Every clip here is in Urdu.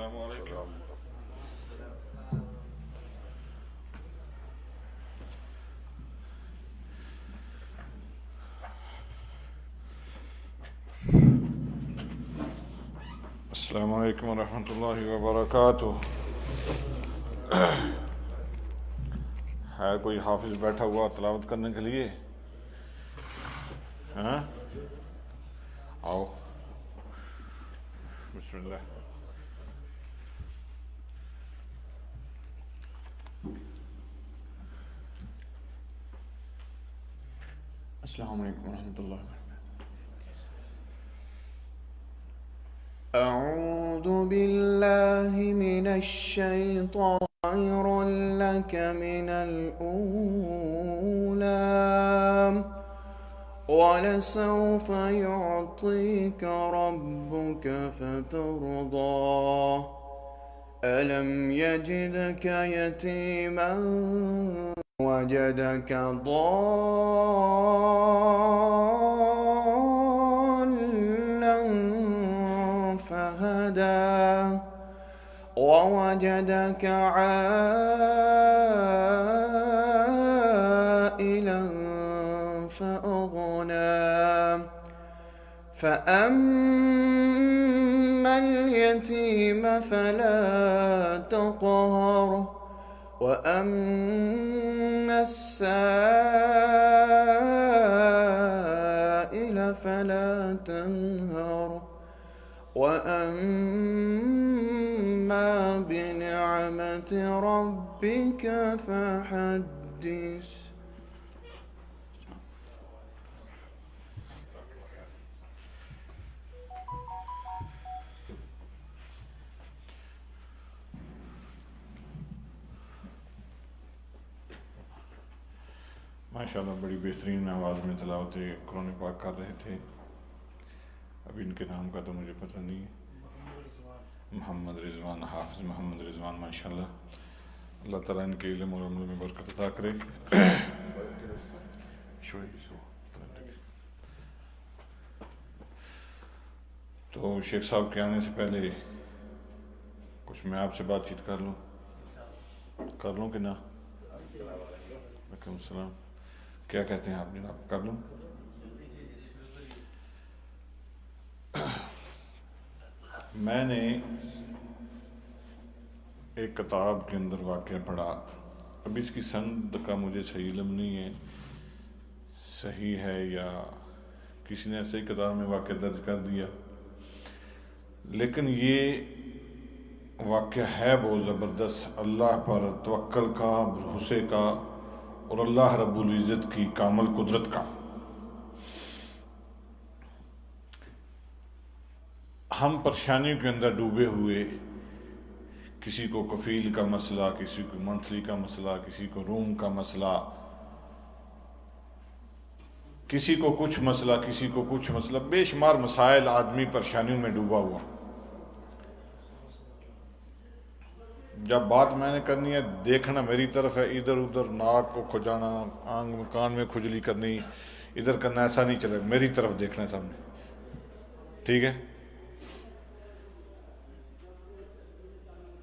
السلام علیکم. السلام علیکم ورحمۃ اللہ وبرکاتہ. ہے کوئی حافظ بیٹھا ہوا تلاوت کرنے کے لیے؟ ہاں آؤ بسم اللہ. السلام علیکم ورحمۃ اللہ وبرکاتہ. اعوذ باللہ من الشیطان لک من الاولی ولسوف يعطيك ربك فترضى ألم يجدك يتيما وجدك ضالا فهدى ووجدك عائلا فأغنى فأما اليتيم فلا تقهر وأما السائل فلا تنهر وأما بنعمة ربك فحدث. ماشاء اللہ بڑی بہترین آواز میں تلاوت قرآن پاک کر رہے تھے. اب ان کے نام کا تو مجھے پتہ نہیں ہے. محمد رضوان، حافظ محمد رضوان، ماشاء اللہ. اللہ تعالیٰ ان کے علم اور عمل میں برکت عطا کرے. تو شیخ صاحب کے آنے سے پہلے کچھ میں آپ سے بات چیت کر لوں کہ نہ؟ وعلیکم السلام. کیا کہتے ہیں آپ جناب؟ کر لوں؟ میں نے ایک کتاب کے اندر واقعہ پڑھا. اب اس کی سند کا مجھے صحیح علم نہیں ہے، صحیح ہے یا کسی نے ایسے ہی کتاب میں واقعہ درج کر دیا، لیکن یہ واقعہ ہے بہت زبردست. اللہ پر توکل کا، بھروسے کا اور اللہ رب العزت کی کامل قدرت کا. ہم پریشانیوں کے اندر ڈوبے ہوئے، کسی کو کفیل کا مسئلہ، کسی کو منتھلی کا مسئلہ، کسی کو روم کا مسئلہ، کسی کو کچھ مسئلہ، کسی کو کچھ مسئلہ، بے شمار مسائل، آدمی پریشانیوں میں ڈوبا ہوا. جب بات میں نے کرنی ہے، دیکھنا میری طرف ہے، ادھر ادھر ناک کو کھجانا، کان میں کھجلی کرنی، ادھر کرنا، ایسا نہیں چلے. میری طرف دیکھنا ہے سامنے، ٹھیک ہے؟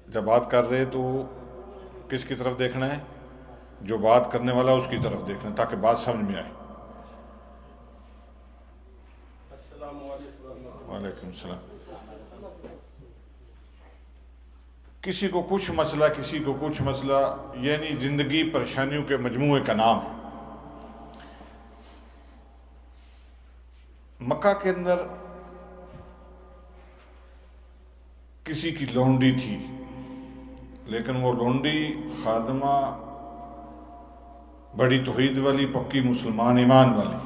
جب بات کر رہے تو کس کی طرف دیکھنا ہے؟ جو بات کرنے والا اس کی طرف دیکھنا ہے تاکہ بات سمجھ میں آئے. السلام علیکم. وعلیکم السلام. کسی کو کچھ مسئلہ، کسی کو کچھ مسئلہ، یعنی زندگی پریشانیوں کے مجموعے کا نام. مکہ کے اندر کسی کی لونڈی تھی، لیکن وہ لونڈی خادمہ بڑی توحید والی، پکی مسلمان ایمان والی.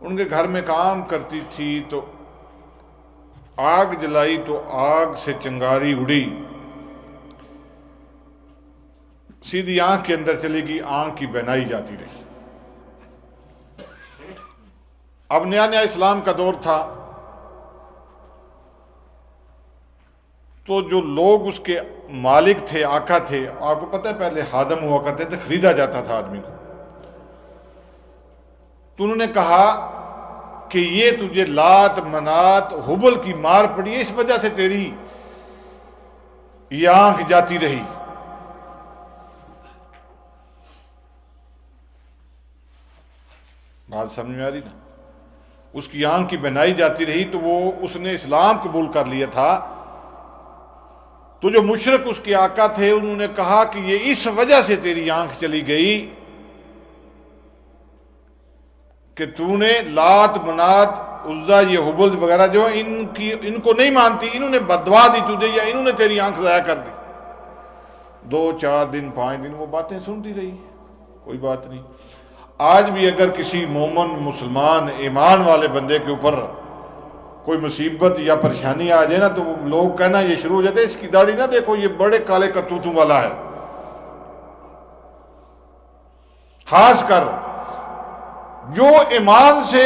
ان کے گھر میں کام کرتی تھی تو آگ جلائی تو آگ سے چنگاری اڑی، سیدھی آنکھ کے اندر چلے گی، آنکھ کی بینائی جاتی رہی. اب نیا نیا اسلام کا دور تھا تو جو لوگ اس کے مالک تھے، آقا تھے، آپ کو پتہ ہے پہلے خادم ہوا کرتے تھے، خریدا جاتا تھا آدمی کو. تو انہوں نے کہا کہ یہ تجھے لات منات حبل کی مار پڑی ہے، اس وجہ سے تیری یہ آنکھ جاتی رہی. بات سمجھ میں آ رہی نا؟ اس کی آنکھ کی بینائی جاتی رہی تو اس نے اسلام قبول کر لیا تھا. تو جو مشرک اس کے آقا تھے انہوں نے کہا کہ یہ اس وجہ سے تیری آنکھ چلی گئی کہ تو نے لات منات عزا یہ حبل وغیرہ جو ان کو نہیں مانتی، انہوں نے بدوا دی تجھے یا انہوں نے تیری آنکھ ضائع کر دی. 2 4 دن 5 دن وہ باتیں سنتی رہی، کوئی بات نہیں. آج بھی اگر کسی مومن مسلمان ایمان والے بندے کے اوپر کوئی مصیبت یا پریشانی آ جائے نا تو لوگ کہنا یہ شروع ہو جاتے اس کی داڑھی نہ دیکھو یہ بڑے کالے کرتوتوں والا ہے. خاص کر جو ایمان سے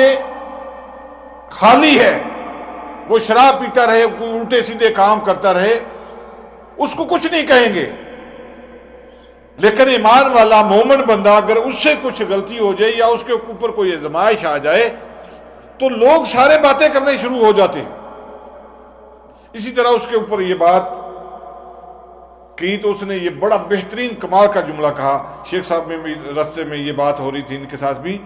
خالی ہے، وہ شراب پیتا رہے، کوئی الٹے سیدھے کام کرتا رہے، اس کو کچھ نہیں کہیں گے. لیکن ایمان والا مومن بندہ اگر اس سے کچھ غلطی ہو جائے یا اس کے اوپر کوئی آزمائش آ جائے تو لوگ سارے باتیں کرنے شروع ہو جاتے ہیں. اسی طرح اس کے اوپر یہ بات کی تو اس نے یہ بڑا بہترین کمال کا جملہ کہا. شیخ صاحب میں بھی رستے میں یہ بات ہو رہی تھی ان کے ساتھ بھی،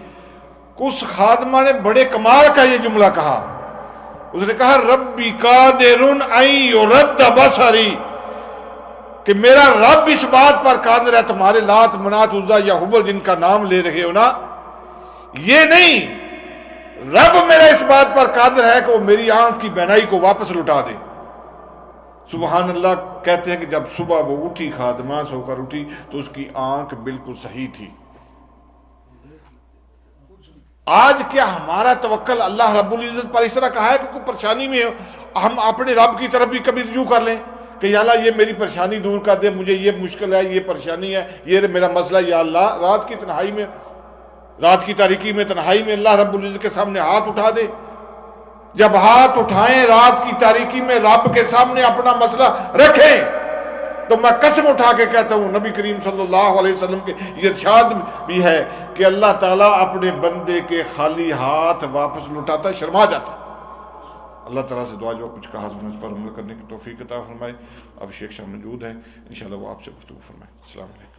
اس خادمہ نے بڑے کمال کا یہ جملہ کہا. اس نے کہا ربی قادر ان یرد بصری، کہ میرا رب اس بات پر قادر ہے تمہارے لات منات عزا یا حبل جن کا نام لے رہے ہو نا، یہ نہیں، رب میرا اس بات پر قادر ہے کہ وہ میری آنکھ کی بینائی کو واپس لوٹا دے. سبحان اللہ. کہتے ہیں کہ جب صبح وہ اٹھی، خادمہ سو کر اٹھی تو اس کی آنکھ بالکل صحیح تھی. آج کیا ہمارا توکل اللہ رب العزت پر اس طرح کہا ہے کہ کوئی پریشانی میں ہم اپنے رب کی طرف بھی کبھی رجوع کر لیں کہ یا اللہ یہ میری پریشانی دور کر دے، مجھے یہ مشکل ہے، یہ پریشانی ہے، یہ میرا مسئلہ، یا اللہ رات کی تنہائی میں، رات کی تاریکی میں، تنہائی میں اللہ رب العزت کے سامنے ہاتھ اٹھا دے. جب ہاتھ اٹھائیں رات کی تاریکی میں رب کے سامنے اپنا مسئلہ رکھیں تو میں قسم اٹھا کے کہتا ہوں نبی کریم صلی اللہ علیہ وسلم کے یہ ارشاد بھی ہے کہ اللہ تعالیٰ اپنے بندے کے خالی ہاتھ واپس لوٹاتا، شرما جاتا. اللہ تعالیٰ سے دعا جو کچھ کہا سنا اس پر عمل کرنے کی توفیق عطا فرمائے. اب شیخ صاحب موجود ہیں، انشاءاللہ وہ آپ سے گفتگو فرمائیں. السلام علیکم.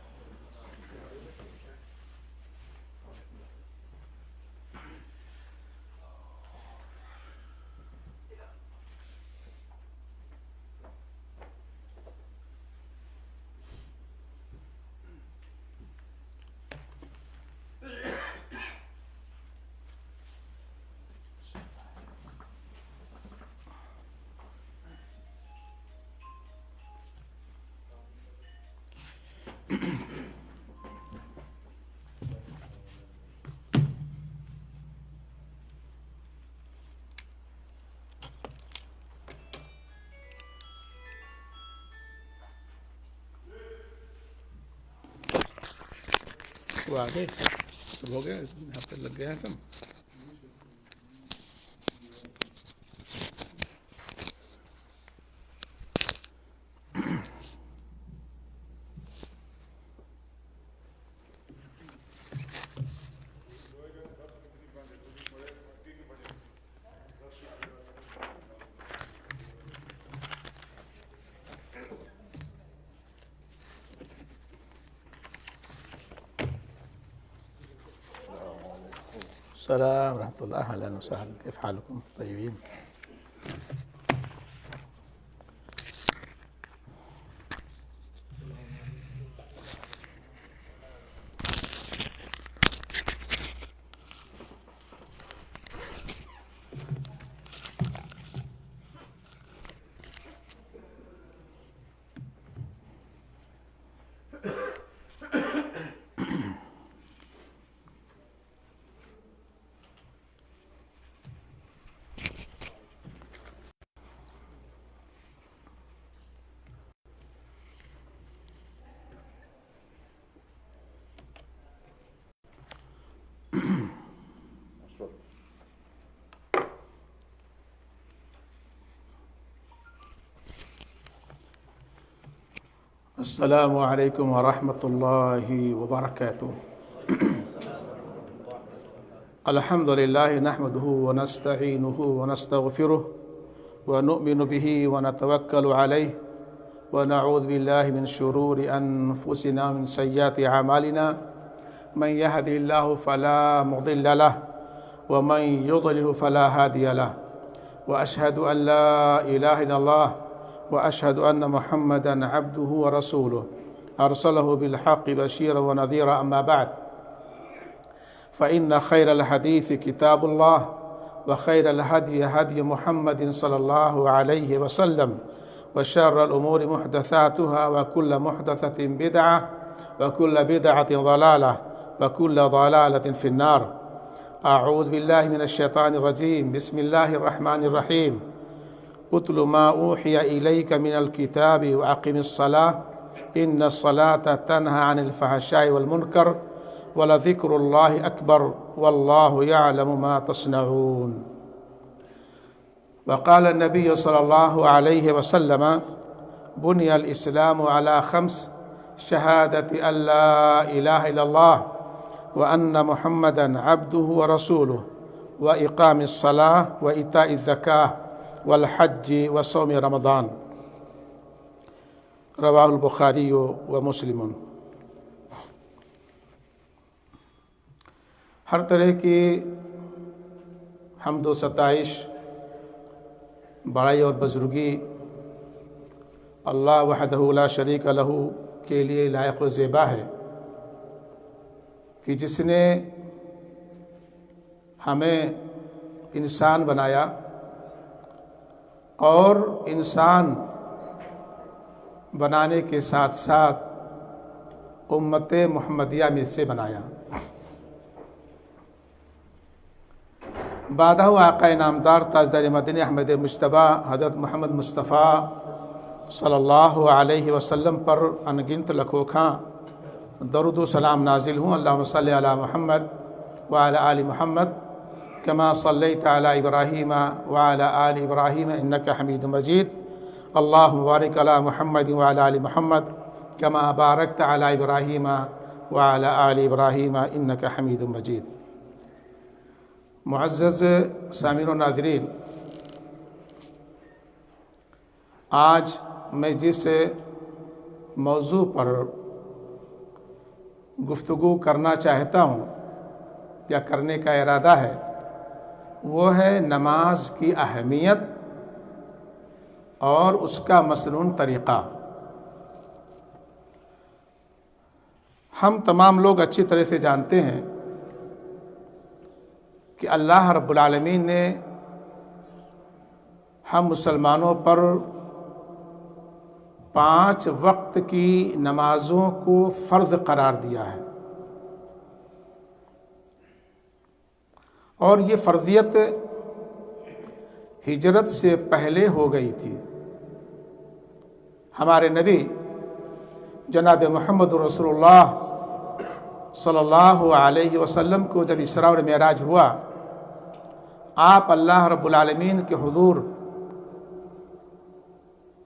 وہ آگے سب ہو گیا، یہاں پہ لگ گیا ہے تم. السلام ورحمۃ اللہ، اہلا وسہلا، کیف حالکم طیبین؟ السلام علیکم ورحمۃ اللہ وبرکاتہ. الحمد لله نحمده ونستعينه ونستغفره ونؤمن به ونتوكل عليه ونعوذ بالله من شرور أنفسنا ومن سيئات أعمالنا من يهده الله فلا مضل له ومن يضلل فلا هادي له وأشهد أن لا إله إلا الله وأشهد أن محمدًا عبده ورسوله أرسله بالحق بشيرا ونذيرا أما بعد فإن خير الحديث كتاب الله وخير الهدي هدي محمد صلى الله عليه وسلم وشر الأمور محدثاتها وكل محدثة بدعة وكل بدعة ضلالة وكل ضلالة في النار. أعوذ بالله من الشيطان الرجيم. بسم الله الرحمن الرحيم. اتل ما أوحي إليك من الكتاب وأقم الصلاة إن الصلاة تنهى عن الفحشاء والمنكر ولذكر الله أكبر والله يعلم ما تصنعون. وقال النبي صلى الله عليه وسلم بني الإسلام على 5: شهادة أن لا إله إلا الله وأن محمدًا عبده ورسوله وإقام الصلاة وإيتاء الزكاة والحج وصوم رمضان. رواہ البخاری و مسلم. ہر طرح کی حمد و ستائش، بڑائی اور بزرگی اللہ وحدہ لا شریک لہ کے لیے لائق و زیبا ہے کہ جس نے ہمیں انسان بنایا اور انسان بنانے کے ساتھ ساتھ امت محمدیہ میں سے بنایا. بعدہ آقا نامدار تاجدار مدینہ احمد مجتبیٰ حضرت محمد مصطفیٰ صلی اللہ علیہ وسلم پر انگنت لکھوکھاں درود و سلام نازل ہوں. اللہم صلی علی محمد وعلی آل محمد کما صلیت علی ابراہیم وعلی آل ابراہیم انکا حمید مجید. اللہم بارک علی محمد وعلی آل محمد کما بارکت علی ابراہیم وعلی آل ابراہیم انکا حمید مجید. معزز سامعین و ناظرین، آج میں جس موضوع پر گفتگو کرنا چاہتا ہوں یا کرنے کا ارادہ ہے وہ ہے نماز کی اہمیت اور اس کا مسنون طریقہ. ہم تمام لوگ اچھی طرح سے جانتے ہیں کہ اللہ رب العالمین نے ہم مسلمانوں پر 5 وقت کی نمازوں کو فرض قرار دیا ہے، اور یہ فرضیت ہجرت سے پہلے ہو گئی تھی. ہمارے نبی جناب محمد رسول اللہ صلی اللہ علیہ وسلم کو جب اسراء اور معراج ہوا، آپ اللہ رب العالمین کے حضور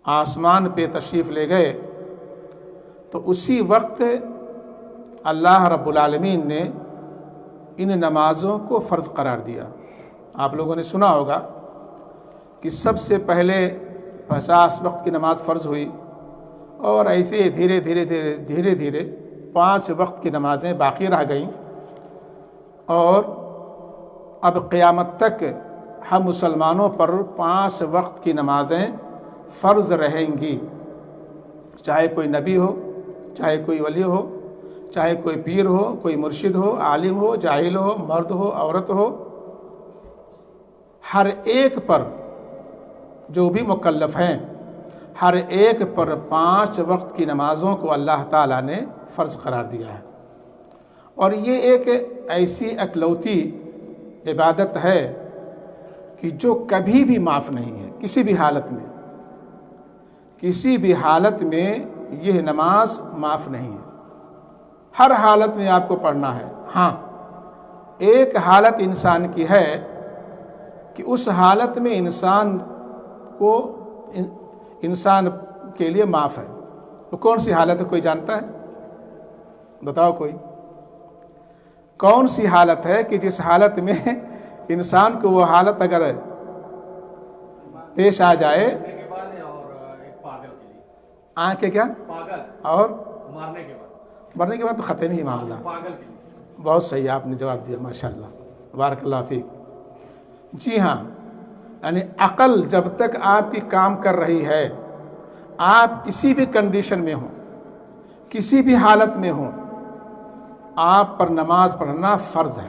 آسمان پہ تشریف لے گئے تو اسی وقت اللہ رب العالمین نے ان نمازوں کو فرض قرار دیا. آپ لوگوں نے سنا ہوگا کہ سب سے پہلے 50 وقت کی نماز فرض ہوئی اور ایسے دھیرے دھیرے 5 وقت کی نمازیں باقی رہ گئیں، اور اب قیامت تک ہم مسلمانوں پر 5 وقت کی نمازیں فرض رہیں گی، چاہے کوئی نبی ہو، چاہے کوئی ولی ہو، چاہے کوئی پیر ہو، کوئی مرشد ہو، عالم ہو، جاہل ہو، مرد ہو، عورت ہو. ہر ایک پر جو بھی مکلف ہیں، ہر ایک پر 5 وقت کی نمازوں کو اللہ تعالیٰ نے فرض قرار دیا ہے. اور یہ ایک ایسی اکلوتی عبادت ہے کہ جو کبھی بھی معاف نہیں ہے. کسی بھی حالت میں یہ نماز معاف نہیں ہے. ہر حالت میں آپ کو پڑھنا ہے. ہاں، ایک حالت انسان کی ہے کہ اس حالت میں انسان کے لیے معاف ہے. وہ کون سی حالت ہے؟ کوئی جانتا ہے؟ بتاؤ کوئی. کون سی حالت ہے کہ جس حالت میں انسان کو وہ حالت اگر پیش آ جائے، آنکھ کے کیا اور مرنے کے بعد تو ختم ہی معاملہ. بہت صحیح آپ نے جواب دیا، ماشاءاللہ، بارک اللہ فیک. جی ہاں، یعنی عقل جب تک آپ کی کام کر رہی ہے، آپ کسی بھی کنڈیشن میں ہوں، کسی بھی حالت میں ہوں، آپ پر نماز پڑھنا فرض ہے.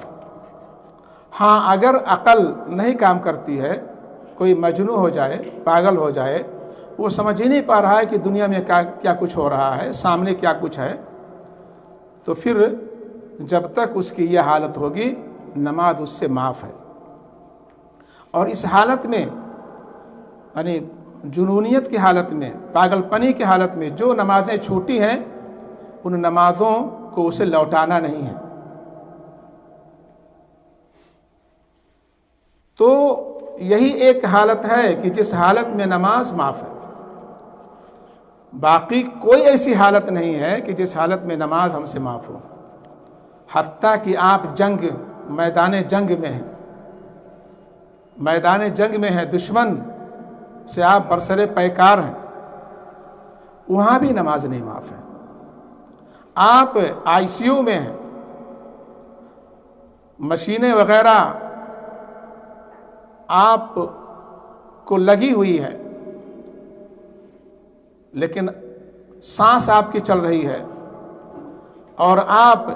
ہاں اگر عقل نہیں کام کرتی ہے، کوئی مجنون ہو جائے، پاگل ہو جائے، وہ سمجھ ہی نہیں پا رہا ہے کہ دنیا میں کیا کچھ ہو رہا ہے، سامنے کیا کچھ ہے، تو پھر جب تک اس کی یہ حالت ہوگی نماز اس سے معاف ہے. اور اس حالت میں یعنی جنونیت کی حالت میں، پاگل پنی کی حالت میں جو نمازیں چھوٹی ہیں ان نمازوں کو اسے لوٹانا نہیں ہے. تو یہی ایک حالت ہے کہ جس حالت میں نماز معاف ہے. باقی کوئی ایسی حالت نہیں ہے کہ جس حالت میں نماز ہم سے معاف ہو. حتیٰ کہ آپ میدان جنگ میں ہیں، میدان جنگ میں ہیں، دشمن سے آپ برسر پیکار ہیں، وہاں بھی نماز نہیں معاف ہے. آپ آئی سی یو میں ہیں، مشینیں وغیرہ آپ کو لگی ہوئی ہے، لیکن سانس آپ کی چل رہی ہے اور آپ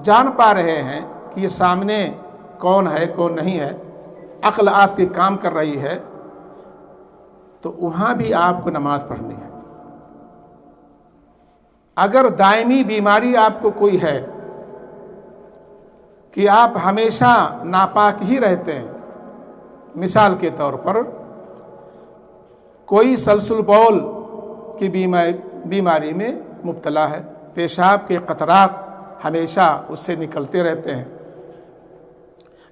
جان پا رہے ہیں کہ یہ سامنے کون ہے کون نہیں ہے، عقل آپ کی کام کر رہی ہے، تو وہاں بھی آپ کو نماز پڑھنی ہے. اگر دائمی بیماری آپ کو کوئی ہے کہ آپ ہمیشہ ناپاک ہی رہتے ہیں، مثال کے طور پر کوئی سلسل بول کی بیماری میں مبتلا ہے، پیشاب کے قطرات ہمیشہ اس سے نکلتے رہتے ہیں،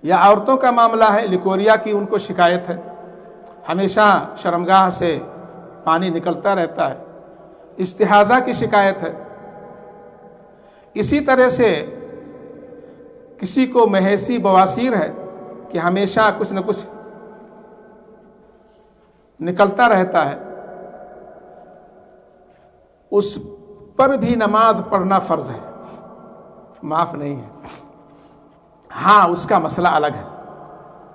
یا عورتوں کا معاملہ ہے، لیکوریا کی ان کو شکایت ہے، ہمیشہ شرمگاہ سے پانی نکلتا رہتا ہے، استحاضہ کی شکایت ہے. اسی طرح سے کسی کو مہیسی بواسیر ہے کہ ہمیشہ کچھ نہ کچھ نکلتا رہتا ہے، اس پر بھی نماز پڑھنا فرض ہے، معاف نہیں ہے. ہاں اس کا مسئلہ الگ ہے،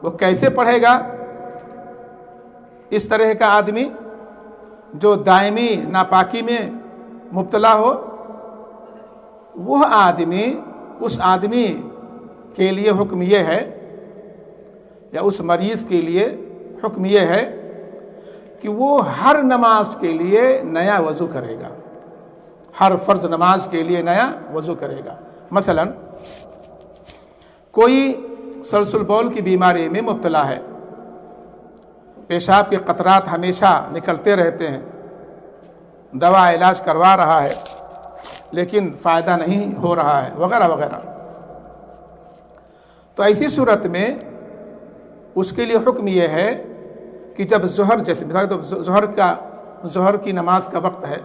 وہ کیسے پڑھے گا. اس طرح کا آدمی جو دائمی ناپاکی میں مبتلا ہو، وہ اس آدمی کے لیے حکم یہ ہے، یا اس مریض کے لیے حکم یہ ہے کہ وہ ہر نماز کے لیے نیا وضو کرے گا، ہر فرض نماز کے لیے نیا وضو کرے گا. مثلا کوئی سلسل بول کی بیماری میں مبتلا ہے، پیشاب کے قطرات ہمیشہ نکلتے رہتے ہیں، دوا علاج کروا رہا ہے لیکن فائدہ نہیں ہو رہا ہے، وغیرہ وغیرہ. تو ایسی صورت میں اس کے لیے حکم یہ ہے کہ جب ظہر کی نماز کا وقت ہے،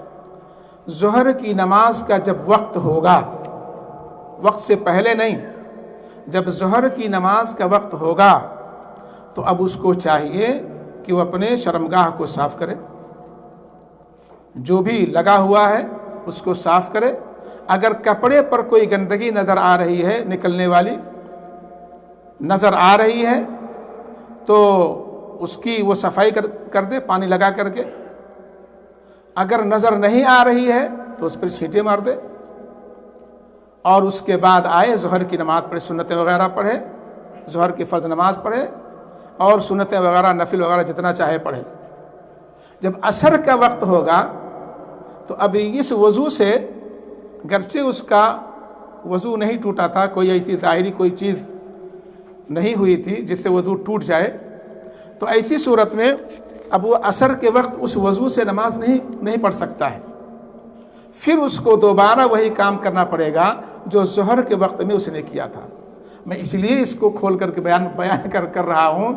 ظہر کی نماز کا جب وقت ہوگا، وقت سے پہلے نہیں، جب ظہر کی نماز کا وقت ہوگا تو اب اس کو چاہیے کہ وہ اپنے شرمگاہ کو صاف کرے، جو بھی لگا ہوا ہے اس کو صاف کرے. اگر کپڑے پر کوئی گندگی نظر آ رہی ہے، نکلنے والی نظر آ رہی ہے، تو اس کی وہ صفائی کر دے پانی لگا کر کے. اگر نظر نہیں آ رہی ہے تو اس پر چھینٹے مار دے، اور اس کے بعد آئے ظہر کی نماز پڑھے، سنتیں وغیرہ پڑھے، ظہر کی فرض نماز پڑھے اور سنتیں وغیرہ نفل وغیرہ جتنا چاہے پڑھے. جب عصر کا وقت ہوگا تو اب اس وضو سے، گرچہ اس کا وضو نہیں ٹوٹا تھا، کوئی ایسی ظاہری کوئی چیز نہیں ہوئی تھی جس سے وضو ٹوٹ جائے، تو ایسی صورت میں اب وہ عصر کے وقت اس وضو سے نماز نہیں پڑھ سکتا ہے. پھر اس کو دوبارہ وہی کام کرنا پڑے گا جو ظہر کے وقت میں اس نے کیا تھا. میں اس لیے اس کو کھول کر کے بیان کر رہا ہوں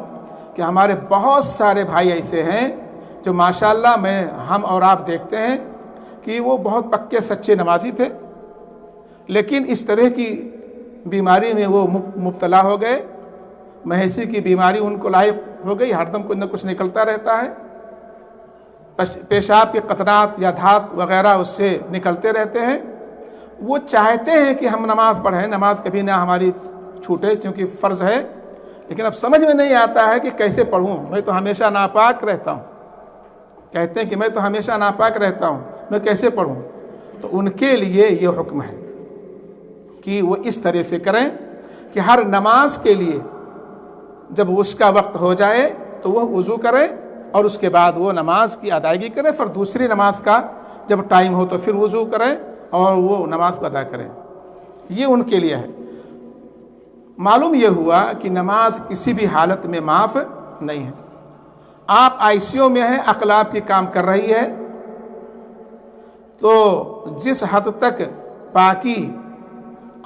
کہ ہمارے بہت سارے بھائی ایسے ہیں جو ماشاءاللہ ہم اور آپ دیکھتے ہیں کہ وہ بہت پکے سچے نمازی تھے، لیکن اس طرح کی بیماری میں وہ مبتلا ہو گئے، مہیسی کی بیماری ان کو لاحق ہو گئی، ہر دم کچھ نہ کچھ نکلتا رہتا ہے، پیشاب کے قطرات یا دھات وغیرہ اس سے نکلتے رہتے ہیں، وہ چاہتے ہیں کہ ہم نماز پڑھیں، نماز کبھی نہ ہماری چھوٹے چونکہ فرض ہے، لیکن اب سمجھ میں نہیں آتا ہے کہ کیسے پڑھوں، میں تو ہمیشہ ناپاک رہتا ہوں، کہتے ہیں کہ میں تو ہمیشہ ناپاک رہتا ہوں، میں کیسے پڑھوں؟ تو ان کے لیے یہ حکم ہے کہ وہ اس طرح سے کریں کہ ہر نماز کے لیے جب اس کا وقت ہو جائے تو وہ وضو کریں اور اس کے بعد وہ نماز کی ادائیگی کریں، پھر دوسری نماز کا جب ٹائم ہو تو پھر وضو کریں اور وہ نماز کو ادا کریں، یہ ان کے لیے ہے۔ معلوم یہ ہوا کہ نماز کسی بھی حالت میں معاف نہیں ہے۔ آپ آئی سی یو میں ہیں، عقل آپ کی کام کر رہی ہے، تو جس حد تک پاکی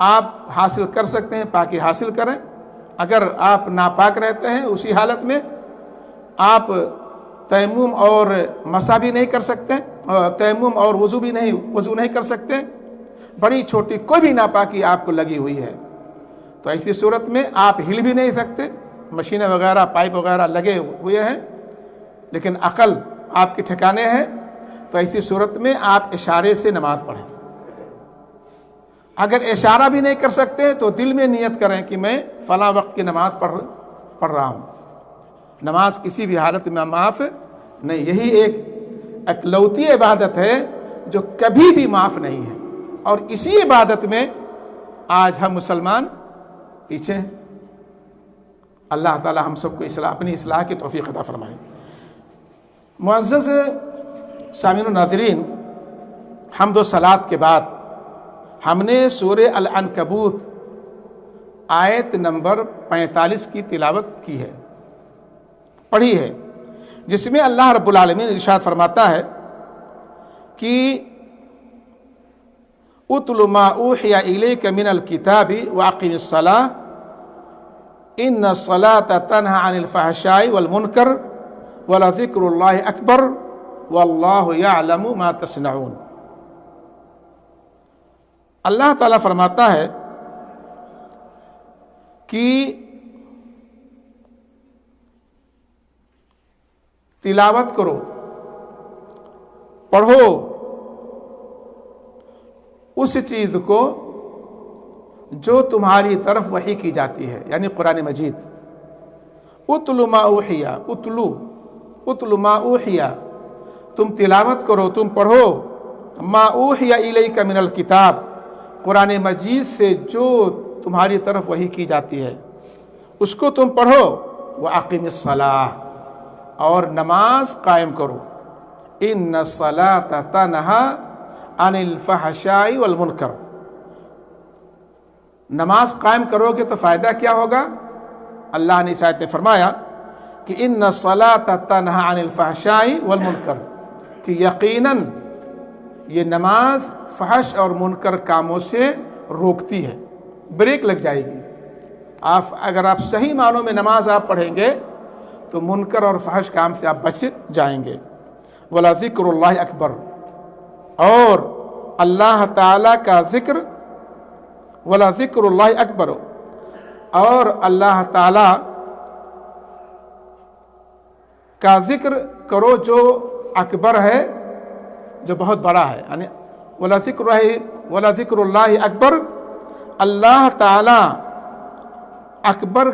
آپ حاصل کر سکتے ہیں پاکی حاصل کریں۔ اگر آپ ناپاک رہتے ہیں اسی حالت میں آپ تیمم اور مسح بھی نہیں کر سکتے، تیمم اور وضو نہیں کر سکتے، بڑی چھوٹی کوئی بھی ناپاکی آپ کو لگی ہوئی ہے، تو ایسی صورت میں آپ ہل بھی نہیں سکتے، مشینیں وغیرہ پائپ وغیرہ لگے ہوئے ہیں لیکن عقل آپ کے ٹھکانے ہے، تو ایسی صورت میں آپ اشارے سے نماز پڑھیں۔ اگر اشارہ بھی نہیں کر سکتے تو دل میں نیت کریں کہ میں فلاں وقت کی نماز پڑھ رہا ہوں۔ نماز کسی بھی حالت میں معاف نہیں، یہی ایک اکلوتی عبادت ہے جو کبھی بھی معاف نہیں ہے، اور اسی عبادت میں آج ہم مسلمان پیچھے ہیں۔ اللہ تعالی ہم سب کو اپنی اصلاح کی توفیق عطا فرمائے۔ معزز سامعین و ناظرین، حمد و صلات کے بعد ہم نے سورہ العنکبوت آیت نمبر 45 کی تلاوت کی ہے، پڑھی ہے، جس میں اللہ رب العالمین ارشاد فرماتا ہے کہ اتل ما اوحی الیک من الکتاب واقم الصلاۃ ان الصلاۃ تنہی عن الفحشاء والمنکر ولذکر اللہ اکبر واللہ یعلم ما تصنعون۔ اللہ تعالیٰ فرماتا ہے کہ تلاوت کرو، پڑھو اس چیز کو جو تمہاری طرف وحی کی جاتی ہے، یعنی قرآن مجید۔ اتل ما اوحی، اتل ما اوحی، تم تلاوت کرو، تم پڑھو ما اوحی الیک من الکتاب، قرآن مجید سے جو تمہاری طرف وحی کی جاتی ہے اس کو تم پڑھو، واقم الصلاۃ، اور نماز قائم کرو، ان الصلاۃ تنہی عن الفحشاء والمنکر، نماز قائم کرو گے تو فائدہ کیا ہوگا؟ اللہ نے اس آیت میں فرمایا کہ ان الصلاۃ تنہی عن الفحشاء والمنکر، کہ یقیناً یہ نماز فحش اور منکر کاموں سے روکتی ہے، بریک لگ جائے گی۔ اگر آپ صحیح معنوں میں نماز آپ پڑھیں گے تو منکر اور فحش کام سے آپ بچ جائیں گے۔ وَلَذِكْرُ اللَّهِ اکبر، اور اللہ تعالیٰ کا ذکر، وَلَذِكْرُ اللَّهِ اکبر، اور اللہ تعالیٰ کا ذکر کرو جو اکبر ہے، جو بہت بڑا ہے، یعنی وَلَذِكْرُ اللَّهِ اکبر، اللہ تعالیٰ اکبر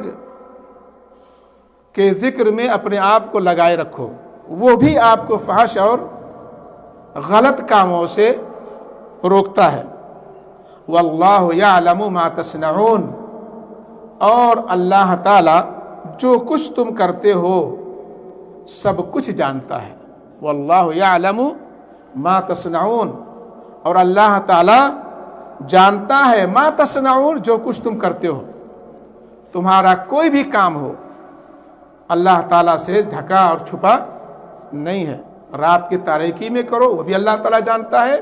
کے ذکر میں اپنے آپ کو لگائے رکھو، وہ بھی آپ کو فحش اور غلط کاموں سے روکتا ہے۔ واللہ یعلم ما تصنعون، اور اللہ تعالی جو کچھ تم کرتے ہو سب کچھ جانتا ہے۔ واللہ یعلم ما تصنعون، اور اللہ تعالی جانتا ہے ما تصنعون، جو کچھ تم کرتے ہو، تمہارا کوئی بھی کام ہو اللہ تعالیٰ سے ڈھکا اور چھپا نہیں ہے۔ رات کی تاریکی میں کرو وہ بھی اللہ تعالیٰ جانتا ہے،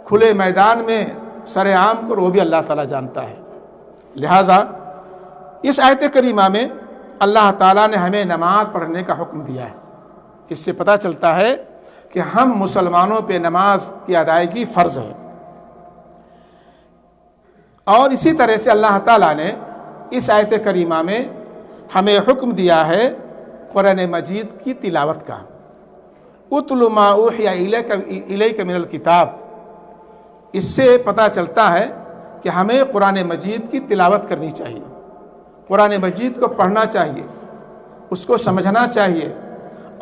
کھلے میدان میں سر عام کرو وہ بھی اللہ تعالیٰ جانتا ہے۔ لہذا اس آیت کریمہ میں اللہ تعالیٰ نے ہمیں نماز پڑھنے کا حکم دیا ہے۔ اس سے پتہ چلتا ہے کہ ہم مسلمانوں پہ نماز کی ادائیگی فرض ہے، اور اسی طرح سے اللہ تعالیٰ نے اس آیت کریمہ میں ہمیں حکم دیا ہے قرآن مجید کی تلاوت کا. اتل ما اوحی الیک من الکتاب. اس سے پتہ چلتا ہے کہ ہمیں قرآن مجید کی تلاوت کرنی چاہیے، قرآن مجید کو پڑھنا چاہیے، اس کو سمجھنا چاہیے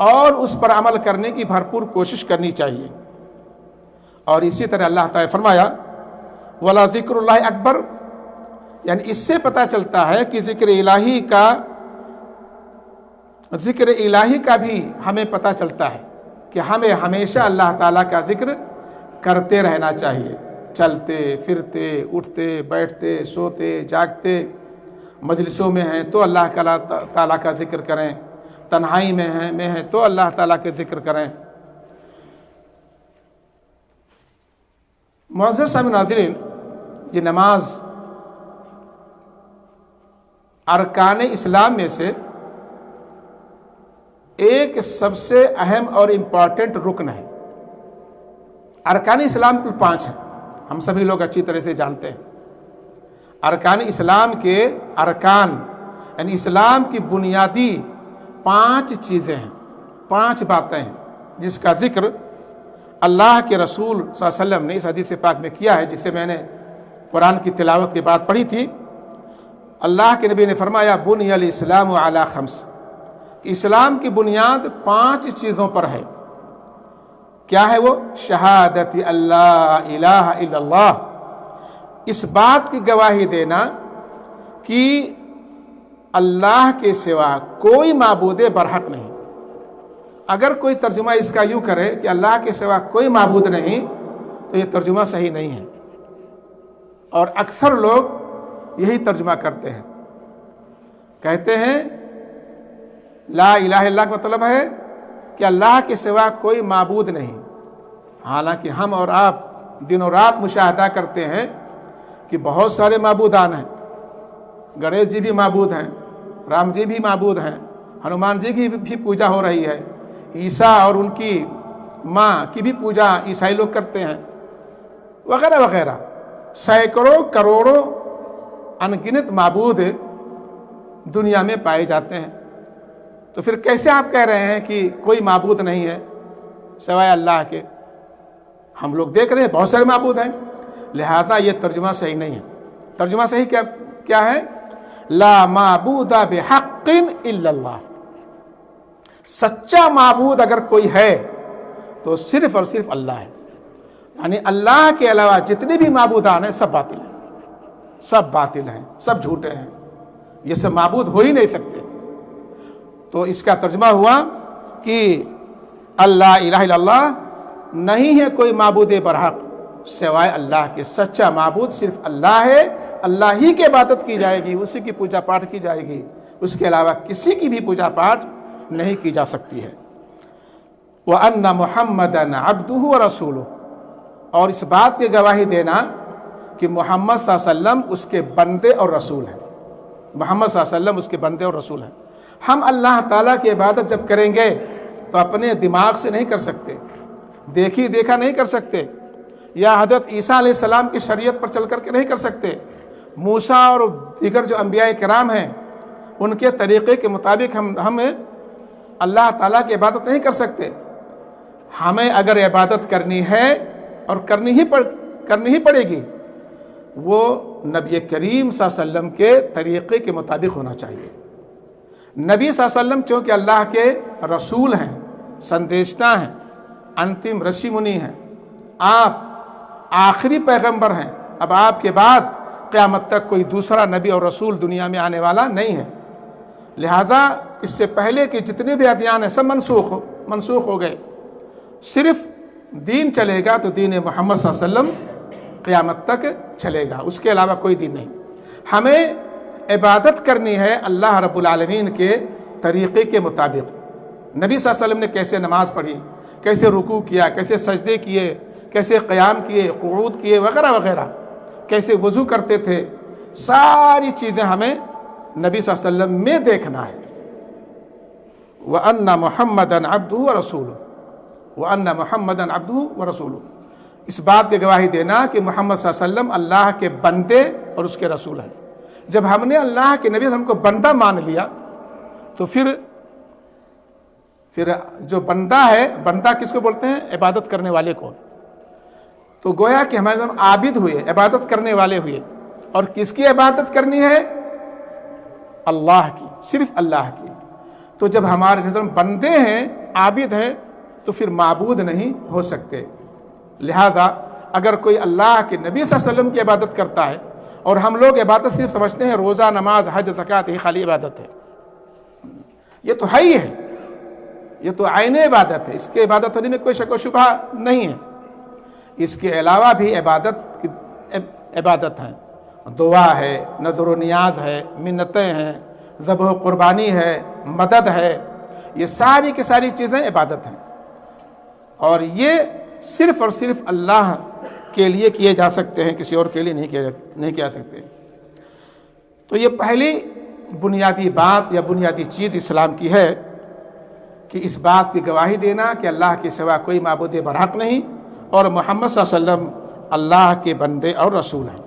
اور اس پر عمل کرنے کی بھرپور کوشش کرنی چاہیے. اور اسی طرح اللہ تعالیٰ نے فرمایا وَلَا ذِكْرُ اللَّهِ اکبر، یعنی اس سے پتہ چلتا ہے کہ ذکر الہی کا بھی ہمیں پتہ چلتا ہے کہ ہمیں ہمیشہ اللہ تعالیٰ کا ذکر کرتے رہنا چاہیے. چلتے پھرتے اٹھتے بیٹھتے سوتے جاگتے، مجلسوں میں ہیں تو اللہ تعالیٰ کا ذکر کریں، تنہائی میں ہیں تو اللہ تعالیٰ کے ذکر کریں. معزز سامعین ناظرین، یہ نماز ارکان اسلام میں سے ایک سب سے اہم اور امپورٹنٹ رکن ہے. ارکان اسلام کل 5 ہیں، ہم سبھی لوگ اچھی طرح سے جانتے ہیں. ارکان اسلام کے ارکان یعنی اسلام کی بنیادی 5 چیزیں ہیں، 5 باتیں ہیں جس کا ذکر اللہ کے رسول صلی اللہ علیہ وسلم نے اس حدیث پاک میں کیا ہے، جسے میں نے قرآن کی تلاوت کے بعد پڑھی تھی. اللہ کے نبی نے فرمایا بنی الاسلام علی 5، اسلام کی بنیاد 5 چیزوں پر ہے. کیا ہے وہ؟ شہادت اللہ الہ الا اللہ، اس بات کی گواہی دینا کہ اللہ کے سوا کوئی معبود برحق نہیں. اگر کوئی ترجمہ اس کا یوں کرے کہ اللہ کے سوا کوئی معبود نہیں تو یہ ترجمہ صحیح نہیں ہے، اور اکثر لوگ یہی ترجمہ کرتے ہیں. کہتے ہیں لا الہ الا اللہ کا مطلب ہے کہ اللہ کے سوا کوئی معبود نہیں. حالانکہ ہم اور آپ دن و رات مشاہدہ کرتے ہیں کہ بہت سارے معبودان ہیں. گنیش جی بھی معبود ہیں، رام جی بھی معبود ہیں، ہنومان جی کی بھی پوجا ہو رہی ہے، عیسیٰ اور ان کی ماں کی بھی پوجا عیسائی لوگ کرتے ہیں، وغیرہ وغیرہ. سینکڑوں کروڑوں انگنت معبود دنیا میں پائے جاتے ہیں. تو پھر کیسے آپ کہہ رہے ہیں کہ کوئی معبود نہیں ہے سوائے اللہ کے؟ ہم لوگ دیکھ رہے ہیں بہت سارے معبود ہیں، لہذا یہ ترجمہ صحیح نہیں ہے. ترجمہ صحیح کیا ہے؟ لا معبود بحق الا اللہ. سچا معبود اگر کوئی ہے تو صرف اور صرف اللہ ہے. یعنی اللہ کے علاوہ جتنے بھی معبودان ہیں سب باطل ہیں، سب باطل ہیں، سب جھوٹے ہیں، یہ سب معبود ہو ہی نہیں سکتے. تو اس کا ترجمہ ہوا کہ اللہ الہ الا اللہ، نہیں ہے کوئی معبود برحق سوائے اللہ کے. سچا معبود صرف اللہ ہے، اللہ ہی کی عبادت کی جائے گی، اسی کی پوجا پاٹ کی جائے گی، اس کے علاوہ کسی کی بھی پوجا پاٹ نہیں کی جا سکتی ہے. وَأَنَّ مُحَمَّدًا عَبْدُهُ وَرَسُولُهُ، اور اس بات کی گواہی دینا کہ محمد صلی اللہ علیہ وسلم اس کے بندے اور رسول ہیں. محمد صلی اللہ علیہ وسلم اس کے بندے اور رسول ہیں. ہم اللہ تعالیٰ کی عبادت جب کریں گے تو اپنے دماغ سے نہیں کر سکتے، دیکھا نہیں کر سکتے، یا حضرت عیسیٰ علیہ السلام کی شریعت پر چل کر کے نہیں کر سکتے. موسیٰ اور دیگر جو انبیاء کرام ہیں ان کے طریقے کے مطابق ہم اللہ تعالیٰ کی عبادت نہیں کر سکتے. ہمیں اگر عبادت کرنی ہے اور کرنی ہی پڑے گی، وہ نبی کریم صلی اللہ علیہ وسلم کے طریقے کے مطابق ہونا چاہیے. نبی صلی اللہ علیہ وسلم چونکہ اللہ کے رسول ہیں، سندیشتا ہیں، انتم رشی منی ہیں، آپ آخری پیغمبر ہیں. اب آپ کے بعد قیامت تک کوئی دوسرا نبی اور رسول دنیا میں آنے والا نہیں ہے. لہذا اس سے پہلے کے جتنے بھی ادیان ہیں سب منسوخ ہو گئے. صرف دین چلے گا تو دین محمد صلی اللہ علیہ وسلم قیامت تک چلے گا، اس کے علاوہ کوئی دین نہیں. ہمیں عبادت کرنی ہے اللہ رب العالمین کے طریقے کے مطابق. نبی صلی اللہ علیہ وسلم نے کیسے نماز پڑھی، کیسے رکوع کیا، کیسے سجدے کیے، کیسے قیام کیے، قعود کیے، وغیرہ وغیرہ، کیسے وضو کرتے تھے، ساری چیزیں ہمیں نبی صلی اللہ علیہ وسلم میں دیکھنا ہے. وَأَنَّ مُحَمَّدًا عَبْدُهُ وَرَسُولُهُ، وَأَنَّ مُحَمَّدًا عَبْدُهُ وَرَسُولُهُ، اس بات کی گواہی دینا کہ محمد صلی اللہ علیہ وسلم اللہ کے بندے اور اس کے رسول ہیں۔ جب ہم نے اللہ کے نبی ہم کو بندہ مان لیا تو پھر جو بندہ ہے، بندہ کس کو بولتے ہیں؟ عبادت کرنے والے کو۔ تو گویا کہ ہمارے عابد ہوئے، عبادت کرنے والے ہوئے، اور کس کی عبادت کرنی ہے؟ اللہ کی، صرف اللہ کی۔ تو جب ہمارے نظر بندے ہیں، عابد ہیں، تو پھر معبود نہیں ہو سکتے۔ لہذا اگر کوئی اللہ کے نبی صلی اللہ علیہ وسلم کی عبادت کرتا ہے، اور ہم لوگ عبادت صرف سمجھتے ہیں روزہ، نماز، حج، زکوٰۃ، یہ خالی عبادت ہے، یہ تو ہے ہی ہے، یہ تو عین عبادت ہے، اس کے عبادت ہونے میں کوئی شک و شبہ نہیں ہے۔ اس کے علاوہ بھی عبادت ہیں، دعا ہے، نذر و نیاز ہے، منتیں ہیں، ذبح و قربانی ہے، مدد ہے، یہ ساری کی ساری چیزیں عبادت ہیں، اور یہ صرف اور صرف اللہ کے لیے کیے جا سکتے ہیں، کسی اور کے لیے نہیں کیے جا سکتے۔ تو یہ پہلی بنیادی بات یا بنیادی چیز اسلام کی ہے کہ اس بات کی گواہی دینا کہ اللہ کے سوا کوئی معبود برحق نہیں، اور محمد صلی اللہ علیہ وسلم اللہ کے بندے اور رسول ہیں۔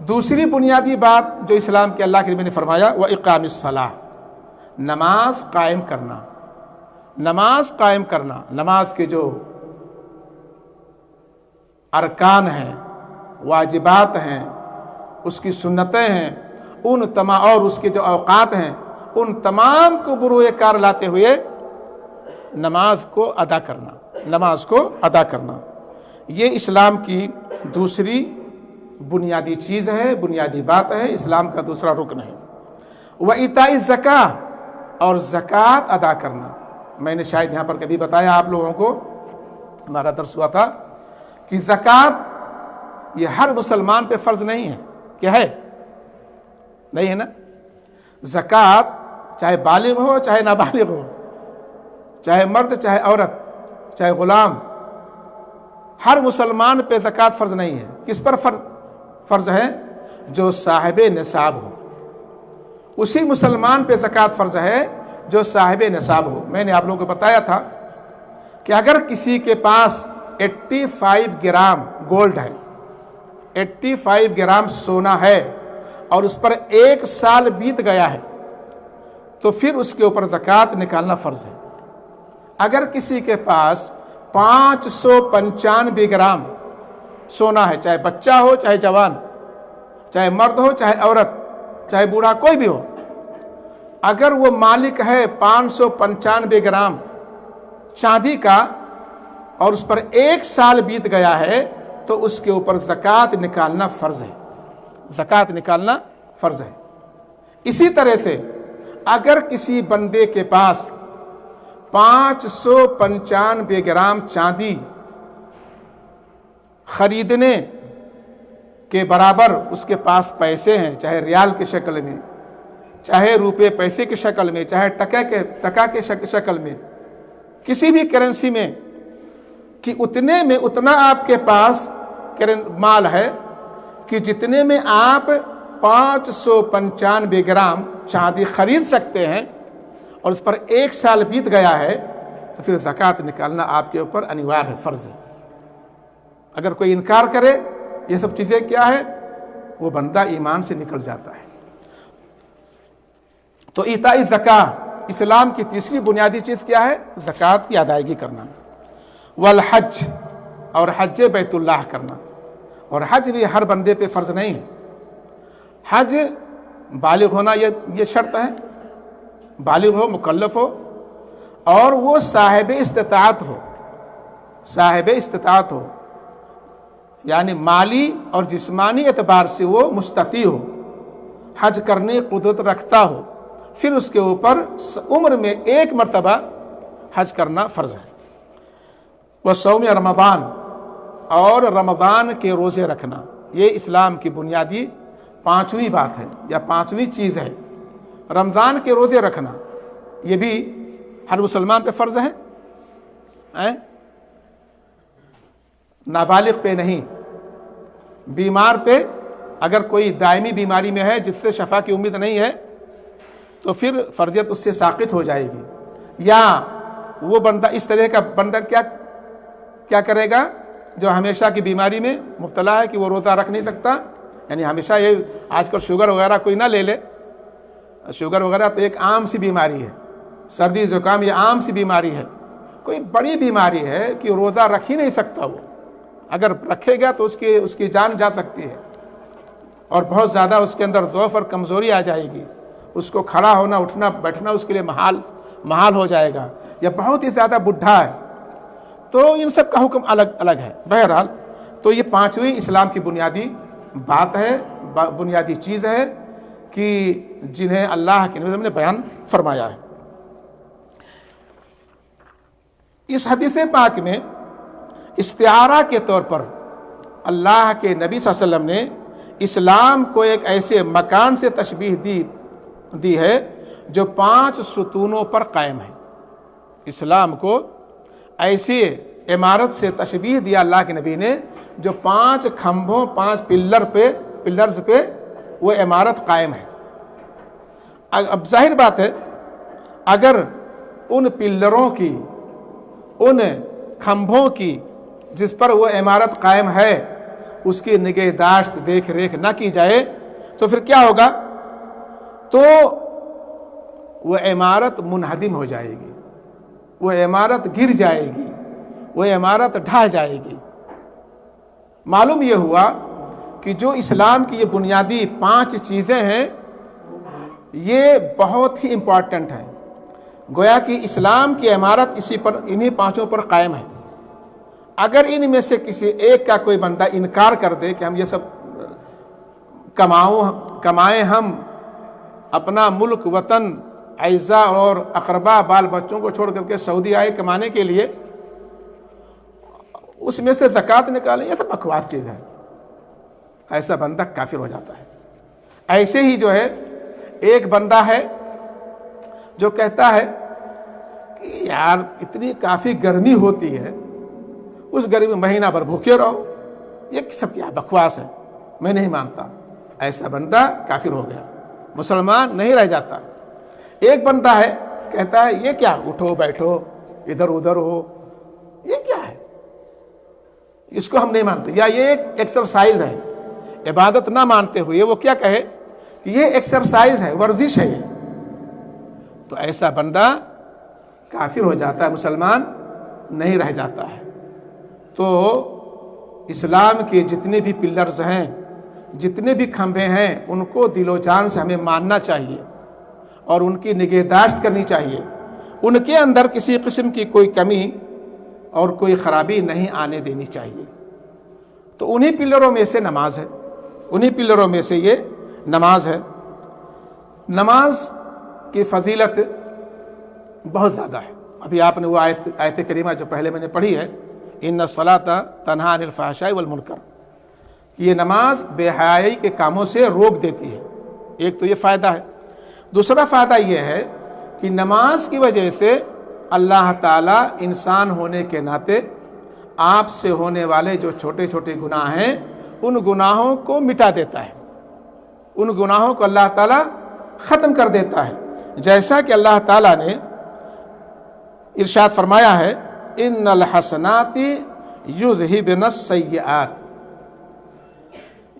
دوسری بنیادی بات جو اسلام کے اللہ کے نبی نے فرمایا، وہ اقام الصلاۃ، نماز قائم کرنا۔ نماز قائم کرنا، نماز کے جو ارکان ہیں، واجبات ہیں، اس کی سنتیں ہیں، اور اس کے جو اوقات ہیں، ان تمام کو بروئے کار لاتے ہوئے نماز کو ادا کرنا، یہ اسلام کی دوسری بنیادی چیز ہے، بنیادی بات ہے، اسلام کا دوسرا رکن ہے۔ وَإِيتَاءِ الزَّكَاةِ، اور زکوٰۃ ادا کرنا۔ میں نے شاید یہاں پر کبھی بتایا آپ لوگوں کو، ہمارا درس ہوا تھا کہ زکوٰۃ یہ ہر مسلمان پہ فرض نہیں ہے، کیا ہے؟ نہیں ہے نا؟ زکوٰۃ چاہے بالغ ہو چاہے نابالغ ہو، چاہے مرد چاہے عورت چاہے غلام، ہر مسلمان پہ زکوٰۃ فرض نہیں ہے۔ کس پر فرض ہے؟ جو صاحب نصاب ہو، اسی مسلمان پہ زکوٰۃ فرض ہے جو صاحب نصاب ہو۔ میں نے آپ لوگوں کو بتایا تھا کہ اگر کسی کے پاس 85 گرام گولڈ ہے، 85 گرام سونا ہے، اور اس پر 1 سال بیت گیا ہے، تو پھر اس کے اوپر زکوٰۃ نکالنا فرض ہے۔ اگر کسی کے پاس 595 گرام سونا ہے، چاہے بچہ ہو چاہے جوان، چاہے مرد ہو چاہے عورت، چاہے بوڑھا، کوئی بھی ہو، اگر وہ مالک ہے 595 گرام چاندی کا، اور اس پر 1 سال بیت گیا ہے، تو اس کے اوپر زکوٰۃ نکالنا فرض ہے، زکوٰۃ نکالنا فرض ہے۔ اسی طرح سے اگر کسی بندے کے پاس 595 گرام چاندی خریدنے کے برابر اس کے پاس پیسے ہیں، چاہے ریال کی شکل میں، چاہے روپے پیسے کی شکل میں، چاہے ٹکا کے شکل میں، کسی بھی کرنسی میں، کہ اتنے میں اتنا آپ کے پاس مال ہے کہ جتنے میں آپ 595 گرام چاندی خرید سکتے ہیں، اور اس پر 1 سال بیت گیا ہے، تو پھر زکوٰۃ نکالنا آپ کے اوپر انیوار ہے، فرض ہے۔ اگر کوئی انکار کرے یہ سب چیزیں کیا ہے، وہ بندہ ایمان سے نکل جاتا ہے۔ تو ایتاء زکوٰۃ، اسلام کی تیسری بنیادی چیز کیا ہے؟ زکوٰۃ کی ادائیگی کرنا۔ والحج، اور حج بیت اللہ کرنا، اور حج بھی ہر بندے پہ فرض نہیں ہے۔ حج بالغ ہونا یہ شرط ہے، بالغ ہو، مکلف ہو، اور وہ صاحب استطاعت ہو، یعنی مالی اور جسمانی اعتبار سے وہ مستطیع ہو، حج کرنے قدرت رکھتا ہو، پھر اس کے اوپر عمر میں 1 مرتبہ حج کرنا فرض ہے۔ وصوم رمضان، اور رمضان کے روزے رکھنا، یہ اسلام کی بنیادی 5ویں بات ہے یا 5ویں چیز ہے۔ رمضان کے روزے رکھنا یہ بھی ہر مسلمان پہ فرض ہے، نابالغ پہ نہیں، بیمار پہ، اگر کوئی دائمی بیماری میں ہے جس سے شفا کی امید نہیں ہے تو پھر فرضیت اس سے ساقط ہو جائے گی، یا وہ بندہ اس طرح کا بندہ کیا کرے گا جو ہمیشہ کی بیماری میں مبتلا ہے کہ وہ روزہ رکھ نہیں سکتا، یعنی ہمیشہ یہ آج کل شوگر وغیرہ کوئی نہ لے لے، شوگر وغیرہ تو ایک عام سی بیماری ہے، سردی زکام یہ عام سی بیماری ہے، کوئی بڑی بیماری ہے کہ روزہ رکھ ہی نہیں سکتا، وہ اگر رکھے گا تو اس کی جان جا سکتی ہے اور بہت زیادہ اس کے اندر ضعف اور کمزوری آ جائے گی، اس کو کھڑا ہونا اٹھنا بیٹھنا اس کے لیے محال ہو جائے گا، یا بہت ہی زیادہ بڈھا ہے، تو ان سب کا حکم الگ الگ ہے۔ بہرحال تو یہ پانچویں اسلام کی بنیادی بات ہے، بنیادی چیز ہے کہ جنہیں اللہ کے نبی نے بیان فرمایا ہے۔ اس حدیث پاک میں استعارہ کے طور پر اللہ کے نبی صلی اللہ علیہ وسلم نے اسلام کو ایک ایسے مکان سے تشبیہ دی ہے جو 5 ستونوں پر قائم ہے۔ اسلام کو ایسی عمارت سے تشبیہ دیا اللہ کے نبی نے جو 5 کھمبوں 5 پلرز پہ وہ عمارت قائم ہے۔ اب ظاہر بات ہے اگر ان پلروں کی، ان کھمبوں کی جس پر وہ عمارت قائم ہے اس کی نگہداشت دیکھ ریکھ نہ کی جائے تو پھر کیا ہوگا؟ تو وہ عمارت منہدم ہو جائے گی، وہ عمارت گر جائے گی، وہ عمارت ڈھا جائے گی۔ معلوم یہ ہوا کہ جو اسلام کی یہ بنیادی 5 چیزیں ہیں یہ بہت ہی امپورٹنٹ ہیں، گویا کہ اسلام کی عمارت انہی 5 پر قائم ہے۔ اگر ان میں سے کسی ایک کا کوئی بندہ انکار کر دے کہ ہم یہ سب کمائیں، ہم اپنا ملک وطن اعزاء اور اقربا بال بچوں کو چھوڑ کر کے سعودی آئے کمانے کے لیے، اس میں سے زکوٰۃ نکالیں، یہ سب بکواس چیز ہے، ایسا بندہ کافر ہو جاتا ہے۔ ایسے ہی جو ہے ایک بندہ ہے جو کہتا ہے کہ یار اتنی کافی گرمی ہوتی ہے، اس گرمی میں مہینہ بھر بھوکے رہو، یہ سب کیا بکواس ہے، میں نہیں مانتا، ایسا بندہ کافر ہو گیا، مسلمان نہیں رہ جاتا۔ ایک بندہ ہے کہتا ہے یہ کیا اٹھو بیٹھو ادھر ادھر ہو، یہ کیا ہے، اس کو ہم نہیں مانتے، یا یہ ایک ایکسرسائز ہے، عبادت نہ مانتے ہوئے وہ کیا کہے کہ یہ ایکسرسائز ہے، ورزش ہے، یہ تو ایسا بندہ کافر ہو جاتا ہے، مسلمان نہیں رہ جاتا ہے۔ تو اسلام کے جتنے بھی پلرز ہیں، جتنے بھی کھمبے ہیں، ان کو دل و جان سے ہمیں ماننا چاہیے اور ان کی نگہداشت کرنی چاہیے، ان کے اندر کسی قسم کی کوئی کمی اور کوئی خرابی نہیں آنے دینی چاہیے۔ تو انہی پلروں میں سے نماز ہے، انہی پلروں میں سے یہ نماز ہے۔ نماز کی فضیلت بہت زیادہ ہے۔ ابھی آپ نے وہ آیت کریمہ جو پہلے میں نے پڑھی ہے، ان الصلاۃ تنہی عن الفحشاء والمنکر، کہ یہ نماز بے حیائی کے کاموں سے روک دیتی ہے، ایک تو یہ فائدہ ہے۔ دوسرا فائدہ یہ ہے کہ نماز کی وجہ سے اللہ تعالیٰ انسان ہونے کے ناطے آپ سے ہونے والے جو چھوٹے چھوٹے گناہ ہیں ان گناہوں کو مٹا دیتا ہے، ان گناہوں کو اللہ تعالیٰ ختم کر دیتا ہے، جیسا کہ اللہ تعالیٰ نے ارشاد فرمایا ہے ان الحسنات یذہبن السیئات،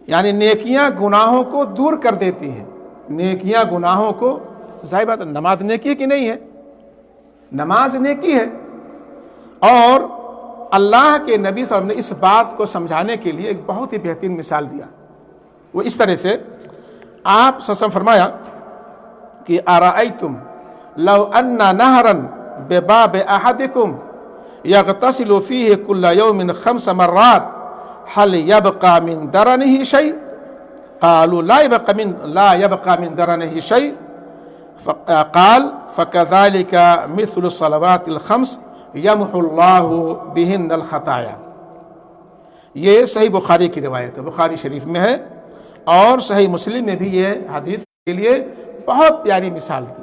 یعنی نیکیاں گناہوں کو دور کر دیتی ہیں، نیکیاں گناہوں کو، ظاہر بات نماز نیکی کی نہیں ہے، نماز نیکی ہے۔ اور اللہ کے نبی صلی اللہ علیہ وسلم نے اس بات کو سمجھانے کے لیے ایک بہت ہی بہترین مثال دیا، وہ اس طرح سے آپ صلی اللہ علیہ وسلم فرمایا کہ ارأیتم لو ان نہرا بباب احدکم یغتسل فیہ کل یوم 5 مرات هل یبقى من درنہ شیء؟ قالوا لا يبقى من درنه شيء، قال فكذلك مثل الصلوات الخمس يمحو الله بهن الخطايا۔ یہ صحیح بخاری کی روایت ہے، بخاری شریف میں ہے، اور صحیح مسلم میں بھی یہ حدیث کے لیے بہت پیاری مثال دی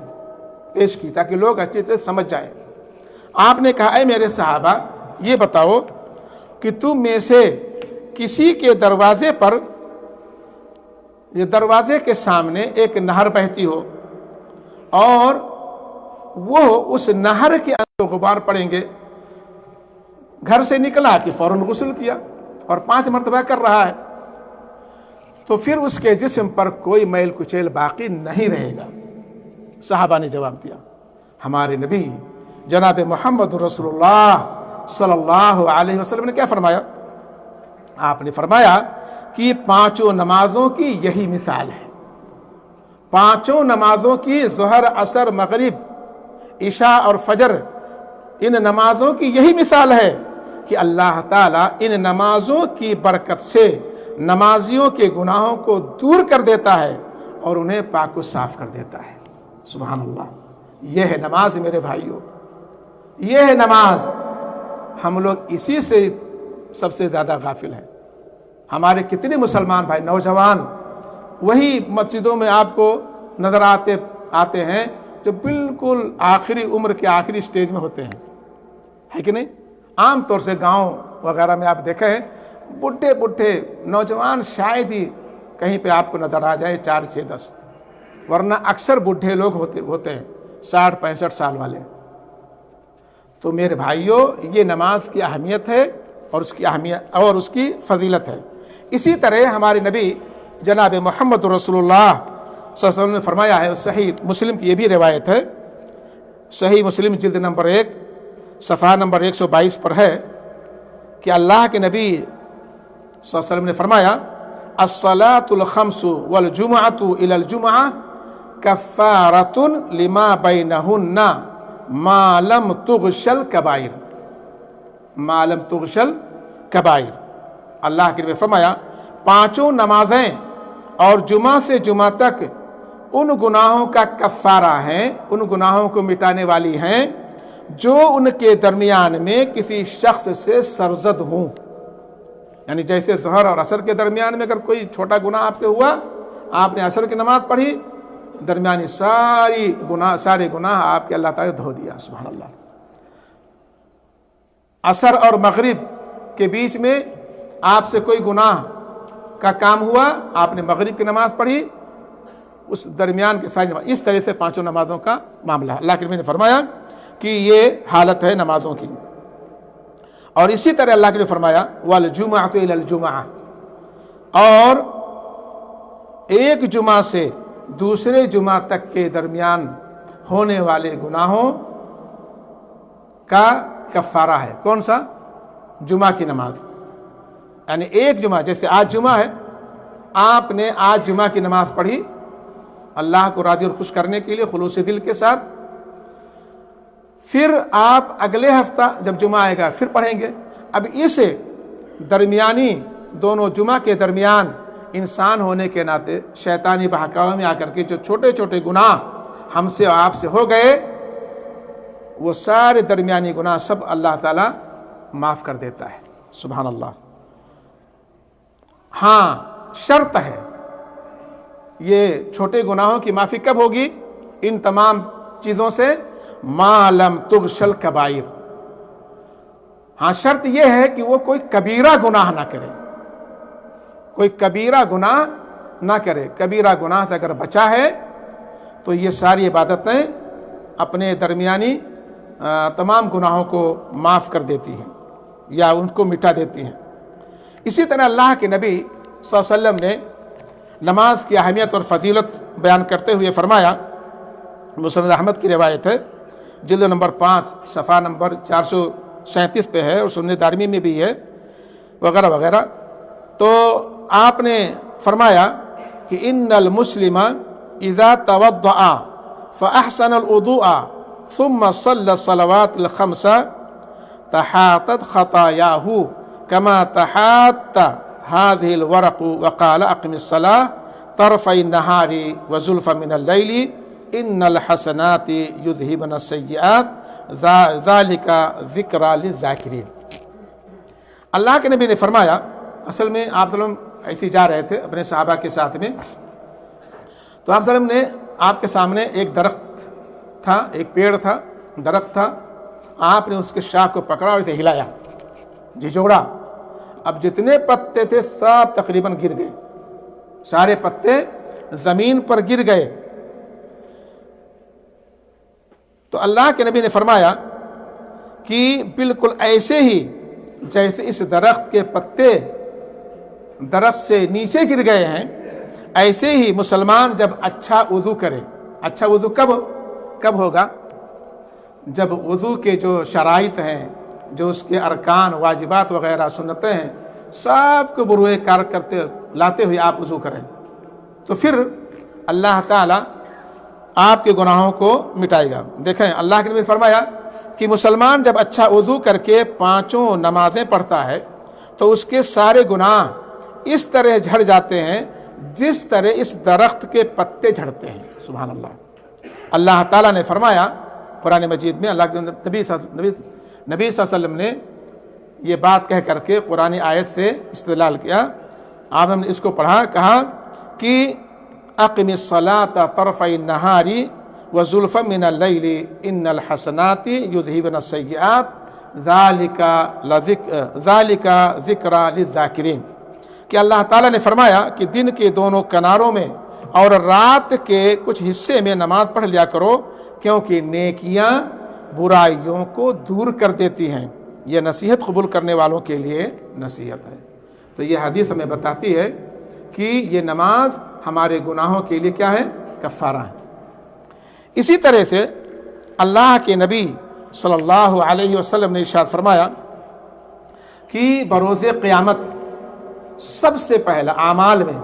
پیش کی تاکہ لوگ اچھی طرح سمجھ جائیں۔ آپ نے کہا اے میرے صحابہ یہ بتاؤ کہ تم میں سے کسی کے دروازے پر، یہ دروازے کے سامنے ایک نہر بہتی ہو اور وہ اس نہر کے اندر غبار پڑیں گے، گھر سے نکلا کہ فوراً غسل کیا اور 5 مرتبہ کر رہا ہے، تو پھر اس کے جسم پر کوئی میل کچیل باقی نہیں رہے گا۔ صحابہ نے جواب دیا، ہمارے نبی جناب محمد رسول اللہ صلی اللہ علیہ وسلم نے کیا فرمایا؟ آپ نے فرمایا کہ پانچوں نمازوں کی یہی مثال ہے، پانچوں نمازوں کی ظہر، عصر، مغرب، عشاء اور فجر، ان نمازوں کی یہی مثال ہے کہ اللہ تعالیٰ ان نمازوں کی برکت سے نمازیوں کے گناہوں کو دور کر دیتا ہے اور انہیں پاک و صاف کر دیتا ہے۔ سبحان اللہ، یہ ہے نماز میرے بھائیوں، یہ ہے نماز۔ ہم لوگ اسی سے سب سے زیادہ غافل ہیں۔ ہمارے کتنے مسلمان بھائی نوجوان وہی مسجدوں میں آپ کو نظر آتے ہیں جو بالکل آخری عمر کے آخری سٹیج میں ہوتے ہیں، ہے کہ نہیں؟ عام طور سے گاؤں وغیرہ میں آپ دیکھیں بڈھے نوجوان شاید ہی کہیں پہ آپ کو نظر آ جائے 4 6 10، ورنہ اکثر بڈھے لوگ ہوتے ہیں 60 65 سال والے۔ تو میرے بھائیوں، یہ نماز کی اہمیت ہے اور اس کی فضیلت ہے۔ اسی طرح ہمارے نبی جناب محمد رسول اللہ صلی اللہ علیہ وسلم نے فرمایا ہے، صحیح مسلم کی یہ بھی روایت ہے، صحیح مسلم جلد نمبر 1 صفحہ نمبر 122 پر ہے کہ اللہ کے نبی صلی اللہ علیہ وسلم نے فرمایا، الصلاۃ الخمس والجمعۃ الی الجمعہ کفارۃ لما بینہن ما لم تغشل کبائر، ما لم تغشل کبائر۔ اللہ کے نبی نے فرمایا پانچوں نمازیں اور جمعہ سے جمعہ تک ان گناہوں کا کفارہ ہیں، ان گناہوں کو مٹانے والی ہیں جو ان کے درمیان میں کسی شخص سے سرزد ہوں۔ یعنی جیسے ظہر اور عصر کے درمیان میں اگر کوئی چھوٹا گناہ آپ سے ہوا، آپ نے عصر کی نماز پڑھی، درمیانی سارے گناہ آپ کے اللہ تعالی نے دھو دیا۔ سبحان اللہ۔ عصر اور مغرب کے بیچ میں آپ سے کوئی گناہ کا کام ہوا، آپ نے مغرب کی نماز پڑھی، اس درمیان کے ساری نماز، اس طرح سے پانچوں نمازوں کا معاملہ ہے۔ اللہ کے نبی نے فرمایا کہ یہ حالت ہے نمازوں کی۔ اور اسی طرح اللہ کے نے فرمایا والجمعۃ الی الجمعہ، اور ایک جمعہ سے دوسرے جمعہ تک کے درمیان ہونے والے گناہوں کا کفارہ ہے۔ کون سا؟ جمعہ کی نماز۔ یعنی ایک جمعہ، جیسے آج جمعہ ہے، آپ نے آج جمعہ کی نماز پڑھی اللہ کو راضی اور خوش کرنے کے لیے خلوص دل کے ساتھ، پھر آپ اگلے ہفتہ جب جمعہ آئے گا پھر پڑھیں گے۔ اب اس درمیانی دونوں جمعہ کے درمیان انسان ہونے کے ناطے شیطانی بہکاوے میں آ کر کے جو چھوٹے چھوٹے گناہ ہم سے اور آپ سے ہو گئے، وہ سارے درمیانی گناہ سب اللہ تعالیٰ معاف کر دیتا ہے۔ سبحان اللہ۔ ہاں، شرط ہے، یہ چھوٹے گناہوں کی معافی کب ہوگی؟ ان تمام چیزوں سے ما لم تغشل کبائر۔ ہاں، شرط یہ ہے کہ وہ کوئی کبیرہ گناہ نہ کرے، کوئی کبیرہ گناہ نہ کرے۔ کبیرہ گناہ سے اگر بچا ہے تو یہ ساری عبادتیں اپنے درمیانی تمام گناہوں کو معاف کر دیتی ہیں یا ان کو مٹا دیتی ہیں۔ اسی طرح اللہ کے نبی صلی اللہ علیہ وسلم نے نماز کی اہمیت اور فضیلت بیان کرتے ہوئے فرمایا، مسند احمد کی روایت ہے، جلد نمبر 5 صفحہ نمبر 437 پہ ہے، اور سنن دارمی میں بھی ہے وغیرہ وغیرہ۔ تو آپ نے فرمایا کہ ان المسلم اذا توضأ فاحسن الوضوء ثم صلى الصلوات الخمس تحاطت خطاياه كما تحات هذه الورق وقال اقم الصلاة طرفي النهار وزلفا من الليل ان الحسنات يذهبن السيئات ذلك ذکریٰ للذاکرین۔ اللہ کے نبی نے فرمایا، اصل میں آپ صلی اللہ علیہ وسلم ایسے جا رہے تھے اپنے صحابہ کے ساتھ میں، تو آپ صلی اللہ علیہ وسلم نے آپ کے سامنے ایک درخت تھا، ایک پیڑ تھا، درخت تھا، آپ نے اس کے شاخ کو پکڑا اور اسے ہلایا، جھجوڑا۔ اب جتنے پتے تھے سب تقریباً گر گئے، سارے پتے زمین پر گر گئے۔ تو اللہ کے نبی نے فرمایا کہ بالکل ایسے ہی جیسے اس درخت کے پتے درخت سے نیچے گر گئے ہیں، ایسے ہی مسلمان جب اچھا وضو کرے، اچھا وضو کب ہوگا؟ جب وضو کے جو شرائط ہیں، جو اس کے ارکان، واجبات وغیرہ سنتیں ہیں، سب کو بروئے کار لاتے ہوئے آپ وضو کریں، تو پھر اللہ تعالیٰ آپ کے گناہوں کو مٹائے گا۔ دیکھیں اللہ کے نبی نے فرمایا کہ مسلمان جب اچھا وضو کر کے 5 نمازیں پڑھتا ہے تو اس کے سارے گناہ اس طرح جھڑ جاتے ہیں جس طرح اس درخت کے پتے جھڑتے ہیں۔ سبحان اللہ۔ اللہ تعالیٰ نے فرمایا قرآن مجید میں، اللہ کے نبی صلی اللہ علیہ وسلم نے یہ بات کہہ کر کے قرآن آیت سے استدلال کیا۔ آپ نے اس کو پڑھا، کہا کہ اقم الصلاۃ طرفی النہار وزلفا من اللیل ان الحسنات یذہبن السیئات ذالک ذکری للذاکرین، کہ اللہ تعالیٰ نے فرمایا کہ دن کے دونوں کناروں میں اور رات کے کچھ حصے میں نماز پڑھ لیا کرو، کیونکہ نیکیاں برائیوں کو دور کر دیتی ہیں۔ یہ نصیحت قبول کرنے والوں کے لیے نصیحت ہے۔ تو یہ حدیث ہمیں بتاتی ہے کہ یہ نماز ہمارے گناہوں کے لیے کیا ہے؟ کفارہ ہے۔ اسی طرح سے اللہ کے نبی صلی اللہ علیہ وسلم نے ارشاد فرمایا کہ بروز قیامت سب سے پہلا اعمال میں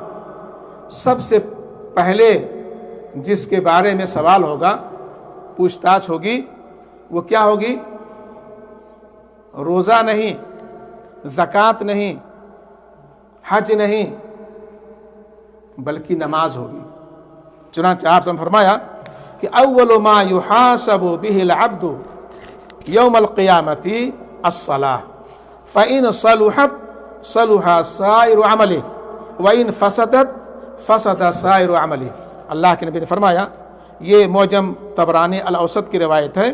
سب سے پہلے جس کے بارے میں سوال ہوگا، پوچھ تاچھ ہوگی، وہ کیا ہوگی؟ روزہ نہیں، زکوٰۃ نہیں، حج نہیں، بلکہ نماز ہوگی۔ چنانچہ آپ نے فرمایا کہ اول ما یحاسب به العبد یوم القیامت الصلاۃ فإن صلحت صلح سائر عمله وإن فسدت فسد سائر عمله۔ اللہ کے نبی نے فرمایا، یہ معجم طبرانی الاوسط کی روایت ہے،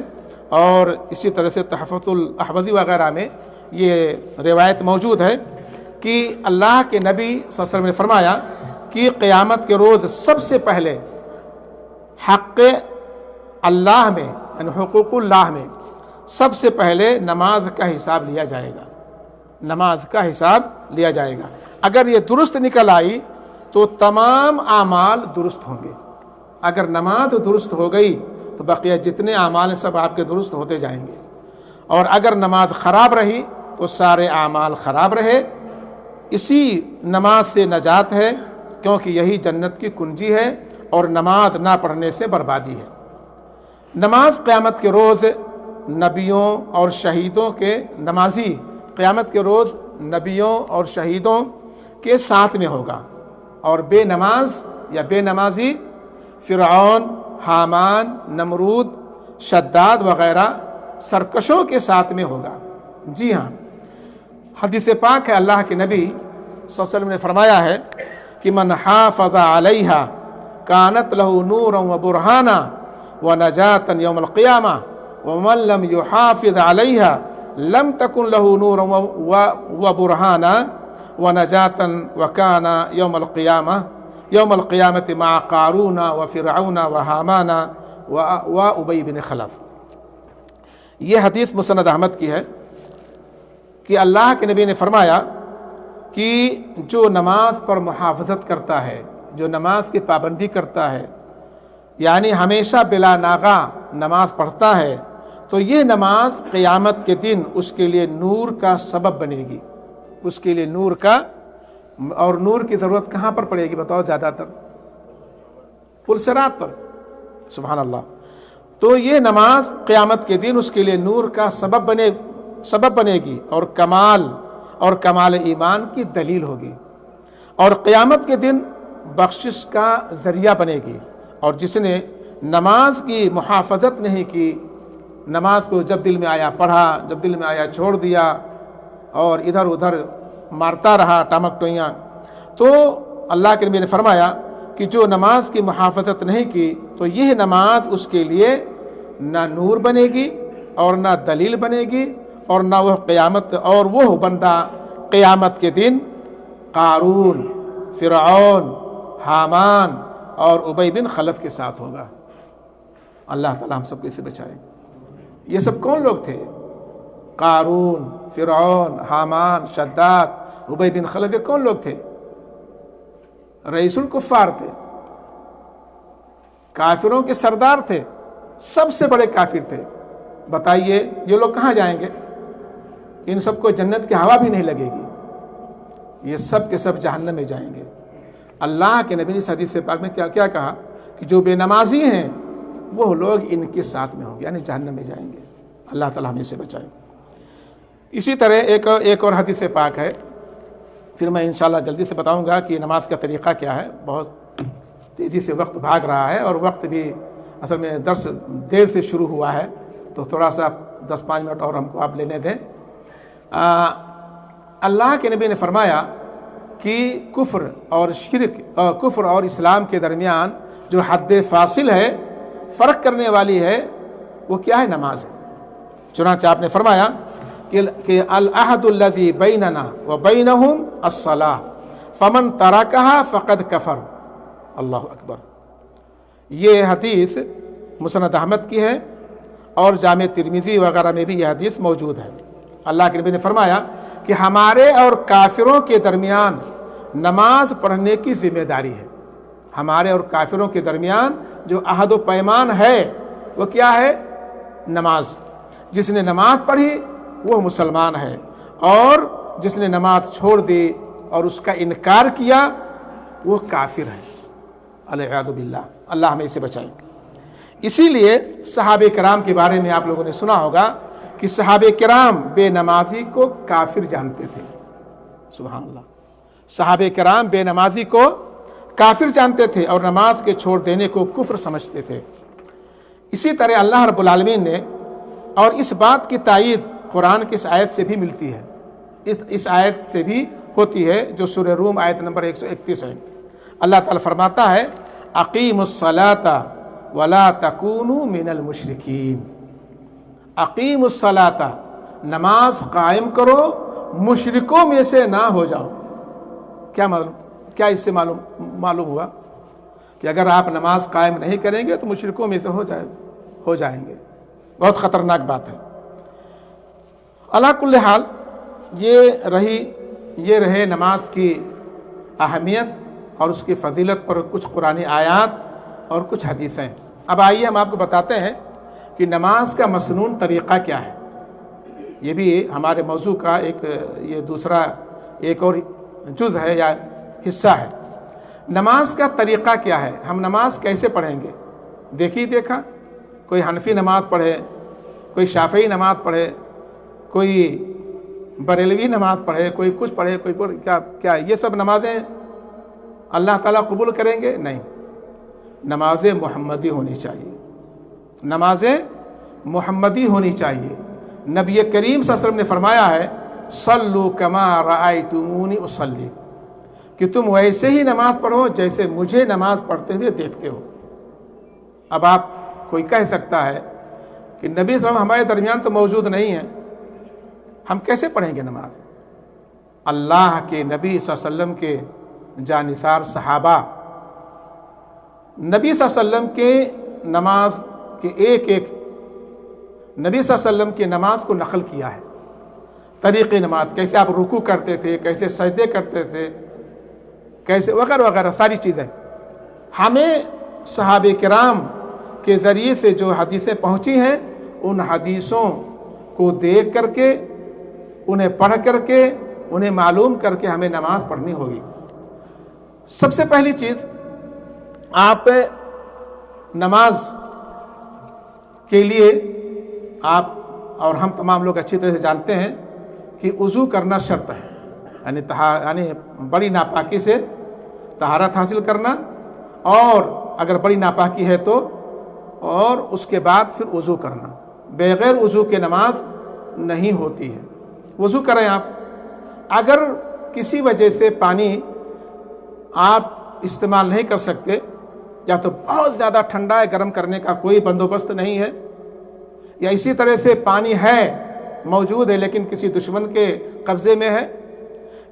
اور اسی طرح سے تحفۃ الاحوذی وغیرہ میں یہ روایت موجود ہے کہ اللہ کے نبی صلی اللہ علیہ وسلم نے فرمایا کہ قیامت کے روز سب سے پہلے حق اللہ میں، یعنی حقوق اللہ میں سب سے پہلے نماز کا حساب لیا جائے گا، نماز کا حساب لیا جائے گا۔ اگر یہ درست نکل آئی تو تمام اعمال درست ہوں گے۔ اگر نماز درست ہو گئی تو بقیہ جتنے اعمال ہیں سب آپ کے درست ہوتے جائیں گے، اور اگر نماز خراب رہی تو سارے اعمال خراب رہے۔ اسی نماز سے نجات ہے، کیونکہ یہی جنت کی کنجی ہے، اور نماز نہ پڑھنے سے بربادی ہے۔ نماز قیامت کے روز نبیوں اور شہیدوں کے نمازی قیامت کے روز نبیوں اور شہیدوں کے ساتھ میں ہوگا، اور بے نماز یا بے نمازی فرعون، حامان، نمرود، شداد وغیرہ سرکشوں کے ساتھ میں ہوگا۔ جی ہاں، حدیث پاک ہے، اللہ کے نبی صلی اللہ علیہ وسلم نے فرمایا ہے کہ من حافظ علیہا کانت لہ نورا و برہانا و نجاتا یوم القیامہ ومن لم یحافظ علیہا لم تکن لہ نورا و برہانا و نجاتا وکانا یوم القیامت مع قارون و فرعون و حامان و ابی بن خلف۔ یہ حدیث مسند احمد کی ہے کہ اللہ کے نبی نے فرمایا کہ جو نماز پر محافظت کرتا ہے، جو نماز کی پابندی کرتا ہے، یعنی ہمیشہ بلا ناغہ نماز پڑھتا ہے، تو یہ نماز قیامت کے دن اس کے لیے نور کا سبب بنے گی، اس کے لیے نور کا، اور نور کی ضرورت کہاں پر پڑے گی بتاؤ؟ زیادہ تر پل صراط پر۔ سبحان اللہ۔ تو یہ نماز قیامت کے دن اس کے لیے نور کا سبب بنے گی، اور کمال ایمان کی دلیل ہوگی، اور قیامت کے دن بخشش کا ذریعہ بنے گی۔ اور جس نے نماز کی محافظت نہیں کی، نماز کو جب دل میں آیا پڑھا، جب دل میں آیا چھوڑ دیا، اور ادھر ادھر مارتا رہا ٹامک ٹوئیاں، تو اللہ کے نبی نے فرمایا کہ جو نماز کی محافظت نہیں کی تو یہ نماز اس کے لیے نہ نور بنے گی اور نہ دلیل بنے گی، اور نہ وہ بندہ قیامت کے دن قارون، فرعون، حامان اور ابی بن خلف کے ساتھ ہوگا۔ اللہ تعالی ہم سب کو اس سے بچائے۔ یہ سب کون لوگ تھے؟ قارون، فرعون، حامان، شداد، ابی بن خلف، یہ کون لوگ تھے؟ رئیس الکفار تھے، کافروں کے سردار تھے، سب سے بڑے کافر تھے. بتائیے یہ لوگ کہاں جائیں گے؟ ان سب کو جنت کی ہوا بھی نہیں لگے گی، یہ سب کے سب جہنم میں جائیں گے. اللہ کے نبی نے حدیث پاک میں کیا کہا کہ جو بے نمازی ہیں وہ لوگ ان کے ساتھ میں ہوں گے، یعنی جہنم میں جائیں گے. اللہ تعالیٰ ہمیں سے بچائے. اسی طرح ایک اور حدیث پاک ہے، پھر میں انشاءاللہ جلدی سے بتاؤں گا کہ نماز کا طریقہ کیا ہے. بہت تیزی سے وقت بھاگ رہا ہے اور وقت بھی اصل میں درس دیر سے شروع ہوا ہے، تو تھوڑا سا 10-5 منٹ اور ہم کو آپ لینے دیں. اللہ کے نبی نے فرمایا کہ کفر اور شرک، کفر اور اسلام کے درمیان جو حد فاصل ہے، فرق کرنے والی ہے، وہ کیا ہے؟ نماز ہے. چنانچہ آپ نے فرمایا کہ العہد الذی بیننا وبینہم الصلاۃ فمن ترکہا فقد کفر. اللہ اکبر. یہ حدیث مسند احمد کی ہے اور جامع ترمذی وغیرہ میں بھی یہ حدیث موجود ہے. اللہ کے نبی نے فرمایا کہ ہمارے اور کافروں کے درمیان نماز پڑھنے کی ذمہ داری ہے. ہمارے اور کافروں کے درمیان جو عہد و پیمان ہے وہ کیا ہے؟ نماز. جس نے نماز پڑھی وہ مسلمان ہے، اور جس نے نماز چھوڑ دی اور اس کا انکار کیا وہ کافر ہے. العیاذ باللہ. اللہ ہمیں اسے بچائے. اسی لیے صحابہ کرام کے بارے میں آپ لوگوں نے سنا ہوگا کہ صحابہ کرام بے نمازی کو کافر جانتے تھے. سبحان اللہ. صحابہ کرام بے نمازی کو کافر جانتے تھے اور نماز کے چھوڑ دینے کو کفر سمجھتے تھے. اسی طرح اللہ رب العالمین نے، اور اس بات کی تائید قرآن کی اس آیت سے بھی ملتی ہے، اس آیت سے بھی ہوتی ہے جو سورہ روم آیت نمبر 131 ہے. اللہ تعالیٰ فرماتا ہے اقیموا الصلاۃ ولا تکونوا من المشرکین. اقیموا الصلاۃ، نماز قائم کرو، مشرکوں میں سے نہ ہو جاؤ. کیا اس سے معلوم ہوا کہ اگر آپ نماز قائم نہیں کریں گے تو مشرکوں میں سے ہو جائیں گے. بہت خطرناک بات ہے. علی کل حال یہ رہے نماز کی اہمیت اور اس کی فضیلت پر کچھ قرآنی آیات اور کچھ حدیثیں. اب آئیے ہم آپ کو بتاتے ہیں کہ نماز کا مسنون طریقہ کیا ہے. یہ بھی ہمارے موضوع کا ایک اور جز ہے یا حصہ ہے. نماز کا طریقہ کیا ہے؟ ہم نماز کیسے پڑھیں گے؟ دیکھا کوئی حنفی نماز پڑھے، کوئی شافعی نماز پڑھے، کوئی بریلوی نماز پڑھے، کوئی کچھ پڑھے، کوئی کیا یہ سب نمازیں اللہ تعالیٰ قبول کریں گے؟ نہیں. نماز محمدی ہونی چاہیے. نماز محمدی ہونی چاہیے. نبی کریم صلی اللہ علیہ وسلم نے فرمایا ہے صلو کما رأیتمونی اصلی، کہ تم ویسے ہی نماز پڑھو جیسے مجھے نماز پڑھتے ہوئے دیکھتے ہو. اب آپ کوئی کہہ سکتا ہے کہ نبی صلی اللہ علیہ وسلم ہمارے درمیان تو موجود نہیں ہے، ہم کیسے پڑھیں گے نماز؟ اللہ کے نبی صلی اللہ علیہ وسلم کے جانثار صحابہ نبی صلی اللہ علیہ وسلم کے نماز کے ایک نبی صلی اللہ علیہ وسلم کی نماز کو نقل کیا ہے. طریقے نماز، کیسے آپ رکوع کرتے تھے، کیسے سجدے کرتے تھے، کیسے وغیرہ وغیرہ ساری چیزیں ہمیں صحابہ کرام کے ذریعے سے جو حدیثیں پہنچی ہیں ان حدیثوں کو دیکھ کر کے، انہیں پڑھ کر کے، انہیں معلوم کر کے ہمیں نماز پڑھنی ہوگی. سب سے پہلی چیز، آپ نماز کے لیے آپ اور ہم تمام لوگ اچھی طرح سے جانتے ہیں کہ وضو کرنا شرط ہے، یعنی بڑی ناپاکی سے طہارت حاصل کرنا، اور اگر بڑی ناپاکی ہے تو اور اس کے بعد پھر وضو کرنا. بغیر وضو کے نماز نہیں ہوتی ہے. وضو کریں آپ. اگر کسی وجہ سے پانی آپ استعمال نہیں کر سکتے، یا تو بہت زیادہ ٹھنڈا ہے، گرم کرنے کا کوئی بندوبست نہیں ہے، یا اسی طرح سے پانی ہے موجود ہے لیکن کسی دشمن کے قبضے میں ہے،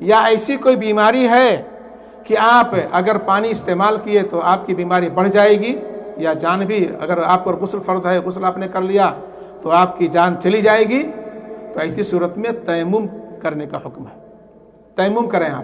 یا ایسی کوئی بیماری ہے کہ آپ اگر پانی استعمال کیے تو آپ کی بیماری بڑھ جائے گی، یا جان بھی، اگر آپ پر غسل فرض ہے، غسل آپ نے کر لیا تو آپ کی جان چلی جائے گی، تو ایسی صورت میں تیمم کرنے کا حکم ہے. تیمم کریں آپ.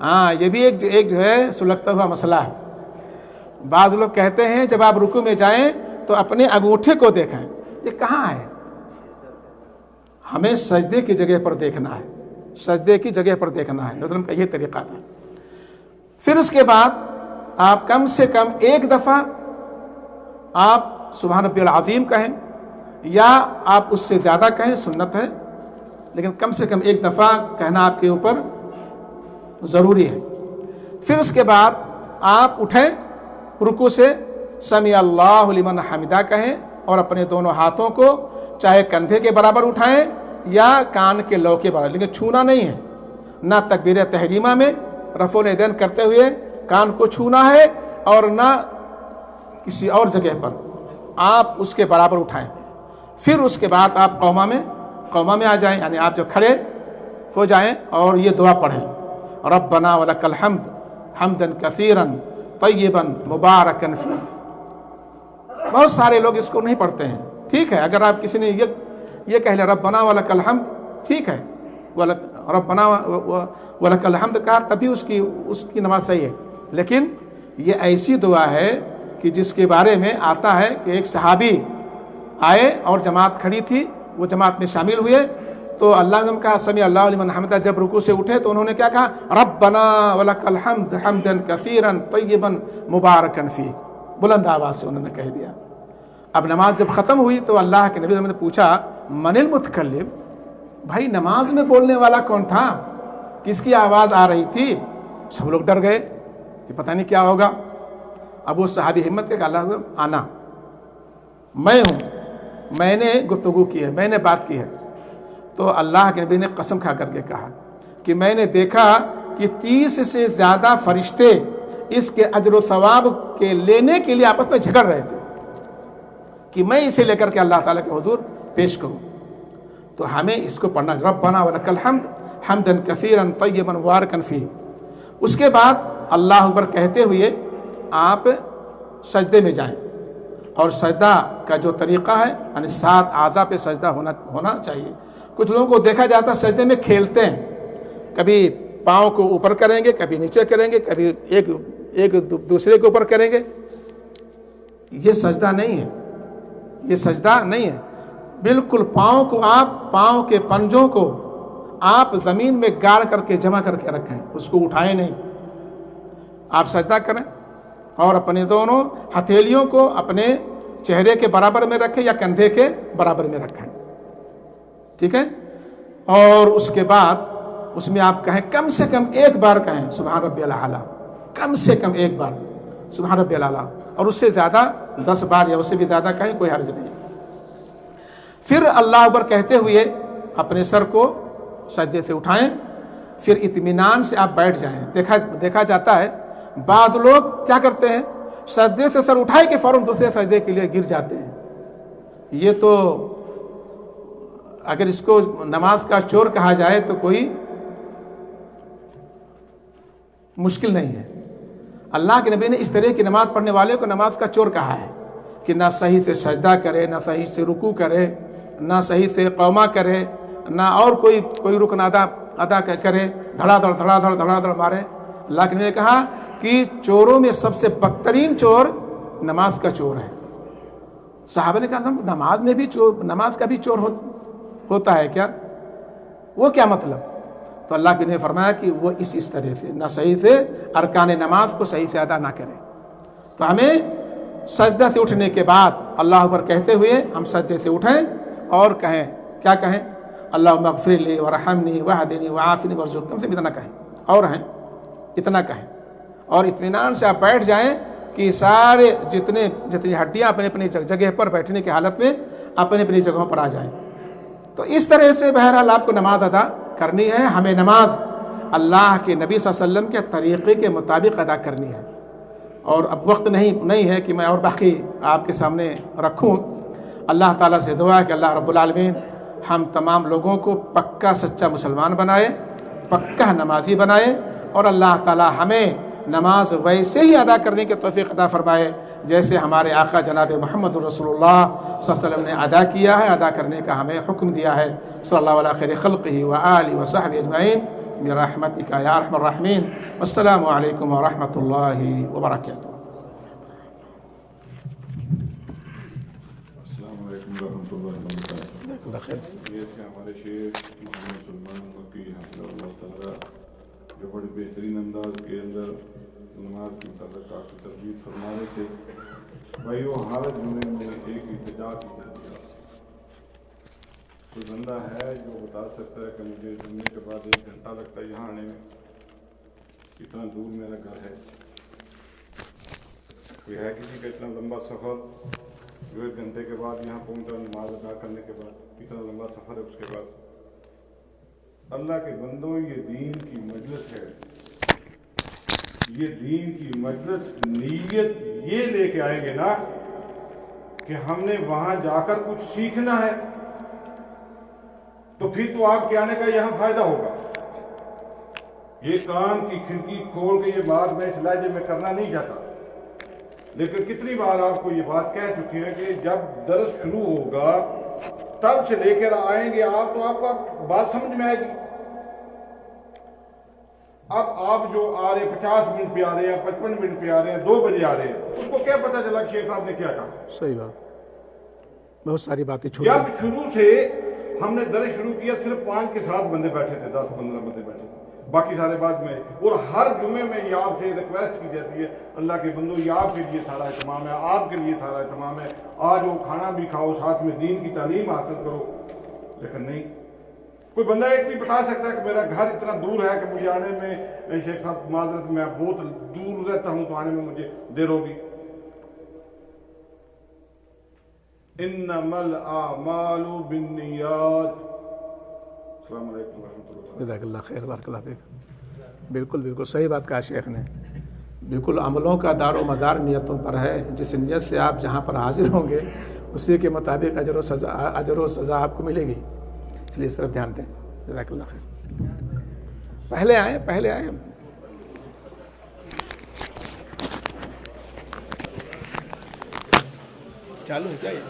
ہاں یہ بھی ایک جو ہے سلگتا ہوا مسئلہ ہے. بعض لوگ کہتے ہیں جب آپ رکوع میں جائیں تو اپنے انگوٹھے کو دیکھیں. یہ کہاں ہے؟ ہمیں سجدے کی جگہ پر دیکھنا ہے, سجدے کی جگہ پر دیکھنا ہے. نبی کا یہ طریقہ تھا. پھر اس کے بعد آپ کم سے کم ایک دفعہ آپ سبحان ربی العظیم کہیں, یا آپ اس سے زیادہ کہیں, سنت ہے, لیکن کم سے کم ایک دفعہ کہنا آپ کے اوپر ضروری ہے. پھر اس کے بعد آپ اٹھیں رکوع سے, سمیع اللہ لمن حمدہ کہیں, اور اپنے دونوں ہاتھوں کو چاہے کندھے کے برابر اٹھائیں یا کان کے لو کے برابر, لیکن چھونا نہیں ہے. نہ تکبیر تحریمہ میں رفع الیدین کرتے ہوئے کان کو چھونا ہے, اور نہ کسی اور جگہ پر آپ اس کے برابر اٹھائیں. پھر اس کے بعد آپ قوما میں آ جائیں, یعنی آپ جب کھڑے ہو جائیں اور یہ دعا پڑھیں, ربنا ولک الحمد حمدا کثیرا طیبا مبارکا فیہ. بہت سارے لوگ اس کو نہیں پڑھتے ہیں. ٹھیک ہے, اگر آپ کسی نے یہ کہہ لیا ربنا ولک الحمد, ٹھیک ہے, ربنا ولک الحمد کہا تبھی اس کی نماز صحیح ہے. لیکن یہ ایسی دعا ہے کہ جس کے بارے میں آتا ہے کہ ایک صحابی آئے اور جماعت کھڑی تھی, وہ جماعت میں شامل ہوئے, تو اللہ نے کہا سمیع اللہ لمن حمدہ. جب رکوع سے اٹھے تو انہوں نے کیا کہا, ربنا ولک الحمد حمدا کثیرا طیبا مبارکا فیہ, بلند آواز سے انہوں نے کہہ دیا. اب نماز جب ختم ہوئی تو اللہ کے نبی نے پوچھا من المتکلم, بھائی نماز میں بولنے والا کون تھا, کس کی آواز آ رہی تھی؟ سب لوگ ڈر گئے کہ پتہ نہیں کیا ہوگا. اب وہ صحابی ہمت کے اللہ آنا, میں ہوں, میں نے گفتگو کی ہے, میں نے بات کی ہے. تو اللہ کے نبی نے قسم کھا کر کے کہا کہ میں نے دیکھا کہ 30 سے زیادہ فرشتے اس کے اجر و ثواب کے لینے کے لیے آپس میں جھگڑ رہے تھے کہ میں اسے لے کر کے اللہ تعالیٰ کے حضور پیش کروں. تو ہمیں اس کو پڑھنا, ربنا ولک الحمد حمدا کثیرا طیبا مبارکا فیہ. اس کے بعد اللہ اکبر کہتے ہوئے آپ سجدے میں جائیں, اور سجدہ کا جو طریقہ ہے یعنی 7 اعضاء پہ سجدہ ہونا چاہیے. کچھ لوگوں کو دیکھا جاتا ہے سجدے میں کھیلتے ہیں, کبھی پاؤں کو اوپر کریں گے, کبھی نیچے کریں گے, کبھی ایک دوسرے کے اوپر کریں گے. یہ سجدہ نہیں ہے, یہ سجدہ نہیں ہے. بالکل پاؤں کے پنجوں کو آپ زمین میں گاڑ کر کے جمع کر کے رکھیں, اس کو اٹھائیں نہیں. آپ سجدہ کریں اور اپنے دونوں ہتھیلیوں کو اپنے چہرے کے برابر میں رکھیں یا کندھے کے برابر میں رکھیں. ٹھیک ہے, اور اس کے بعد اس میں آپ کہیں, کم سے کم ایک بار کہیں سبحان ربی الاعلیٰ, کم سے کم ایک بار سبحان ربی الاعلیٰ, اور اس سے زیادہ 10 بار یا اس سے بھی زیادہ کہیں, کوئی حرج نہیں. پھر اللہ اکبر کہتے ہوئے اپنے سر کو سجدے سے اٹھائیں, پھر اطمینان سے آپ بیٹھ جائیں. دیکھا جاتا ہے بعض لوگ کیا کرتے ہیں, سجدے سے سر اٹھائے کہ فوراً دوسرے سجدے کے لیے گر جاتے ہیں. یہ تو اگر اس کو نماز کا چور کہا جائے تو کوئی مشکل نہیں ہے. اللہ کے نبی نے اس طرح کی نماز پڑھنے والے کو نماز کا چور کہا ہے کہ نہ صحیح سے سجدہ کرے, نہ صحیح سے رکوع کرے, نہ صحیح سے قوما کرے, نہ اور کوئی رکن ادا کرے, دھڑا دھڑ مارے. اللہ کے نبی نے کہا کہ چوروں میں سب سے بدترین چور نماز کا چور ہے. صحابہ نے کہا نماز میں بھی نماز کا بھی چور ہوتا ہے کیا, وہ کیا مطلب؟ تو اللہ کے نے فرمایا کہ وہ اس طرح سے نہ صحیح سے ارکان نماز کو صحیح سے ادا نہ کرے. تو ہمیں سجدہ سے اٹھنے کے بعد اللہ اکبر کہتے ہوئے ہم سجدے سے اٹھیں اور کہیں, کیا کہیں, اللہم اغفر لی ورحمنی واہدنی وعافنی وارزقنی, کم سے اتنا کہیں, اور ہیں اتنا کہیں, اور اطمینان سے آپ بیٹھ جائیں کہ سارے جتنی ہڈیاں اپنی اپنی جگہ پر بیٹھنے کی حالت میں اپنی اپنی جگہوں پر آ جائیں. تو اس طرح سے بہرحال آپ کو نماز ادا کرنی ہے. ہمیں نماز اللہ کے نبی صلی اللہ علیہ وسلم کے طریقے کے مطابق ادا کرنی ہے. اور اب وقت نہیں ہے کہ میں اور باقی آپ کے سامنے رکھوں. اللہ تعالیٰ سے دعا ہے کہ اللہ رب العالمین ہم تمام لوگوں کو پکا سچا مسلمان بنائے, پکا نمازی بنائے, اور اللہ تعالیٰ ہمیں نماز ویسے ہی ادا کرنے کی توفیق عطا فرمائے جیسے ہمارے آقا جناب محمد رسول اللہ صلی اللہ علیہ وسلم نے ادا کیا ہے, ادا کرنے کا ہمیں حکم دیا ہے. صلی اللہ علیہ خیر خلقہ و آلہ و صحبہ اجمعین. برحمتک یا ارحم الراحمین۔ والسلام علیکم ورحمۃ اللہ وبرکاتہ۔ السلام علیکم ورحمۃ اللہ وبرکاتہ۔ یہ تھے ہمارے شیخ مسلمانوں کی حفظہ اللہ تعالیٰ، جو بڑے بہترین انداز کے اندر نماز کے متعلق آپ کی تربیت فرما رہے تھے۔ بھائی وہ ہر جمعے میں ایک التجا کی جاتی ہے، کوئی بندہ ہے جو بتا سکتا ہے کہ مجھے جمعے کے بعد 1 گھنٹہ لگتا ہے یہاں آنے میں، کتنا دور میرا گھر ہے؟ کوئی ہے کسی کا اتنا لمبا سفر جو 1 گھنٹے کے بعد یہاں پہنچا نماز ادا کرنے کے بعد؟ اتنا لمبا سفر ہے اس کے بعد؟ اللہ کے بندوں، یہ دین کی مجلس ہے، یہ دین کی مجلس نیت یہ لے کے آئیں گے نا کہ ہم نے وہاں جا کر کچھ سیکھنا ہے، تو پھر تو آپ کے آنے کا یہاں فائدہ ہوگا۔ یہ کان کی کھڑکی کھول کے یہ بات میں اس لہجے میں کرنا نہیں چاہتا، لیکن کتنی بار آپ کو یہ بات کہہ چکی ہے کہ جب درس شروع ہوگا تب سے لے کر آئیں گے آپ، تو آپ کو بات سمجھ میں آئے گی۔ اب آپ جو آ رہے 50 منٹ پہ آ رہے ہیں، 55 منٹ پہ آ رہے ہیں، 2 بجے آ رہے ہیں، اس کو کیا پتا چلا کہ شیخ صاحب نے کیا کہا؟ صحیح بات، بہت ساری باتیں چھوڑ جب شروع سے ہم نے درس شروع کیا صرف 5 کے 7 بندے بیٹھے تھے، 10-15 بندے بیٹھے تھے، باقی سارے بعد میں، اور ہر جمعے میں یہ آپ سے ریکویسٹ کی جاتی ہے اللہ کے بندوں یہ آپ کے لیے سارا اہتمام ہے، آپ کے لیے سارا اہتمام ہے، آج وہ کھانا بھی کھاؤ، ساتھ میں دین کی تعلیم حاصل کرو۔ لیکن نہیں، کوئی بندہ ایک بھی بتا سکتا ہے کہ میرا گھر اتنا دور ہے کہ مجھے آنے میں شیخ صاحب معذرت میں بہت دور رہتا ہوں تو آنے میں مجھے دیر ہوگی؟ انما الاعمال بالنیات۔ السلام علیکم ورحمۃ اللہ۔ جزاک اللہ خیر، بارک اللہ فیک۔ بالکل صحیح بات کہا شیخ نے، بالکل عملوں کا دار و مدار نیتوں پر ہے، جس نیت سے آپ جہاں پر حاضر ہوں گے اسی کے مطابق اجر و سزا آپ کو ملے گی، اس لیے اس طرف دھیان دیں۔ جزاک اللہ خیر۔ پہلے آئیں۔ چالو ہے کیا؟ یہ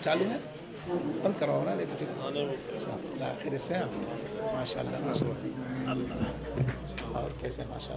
چالو ہے، بند کرواؤ نا، لیکن آخر سے ماشاء اللہ اور کیسے ماشاء اللہ۔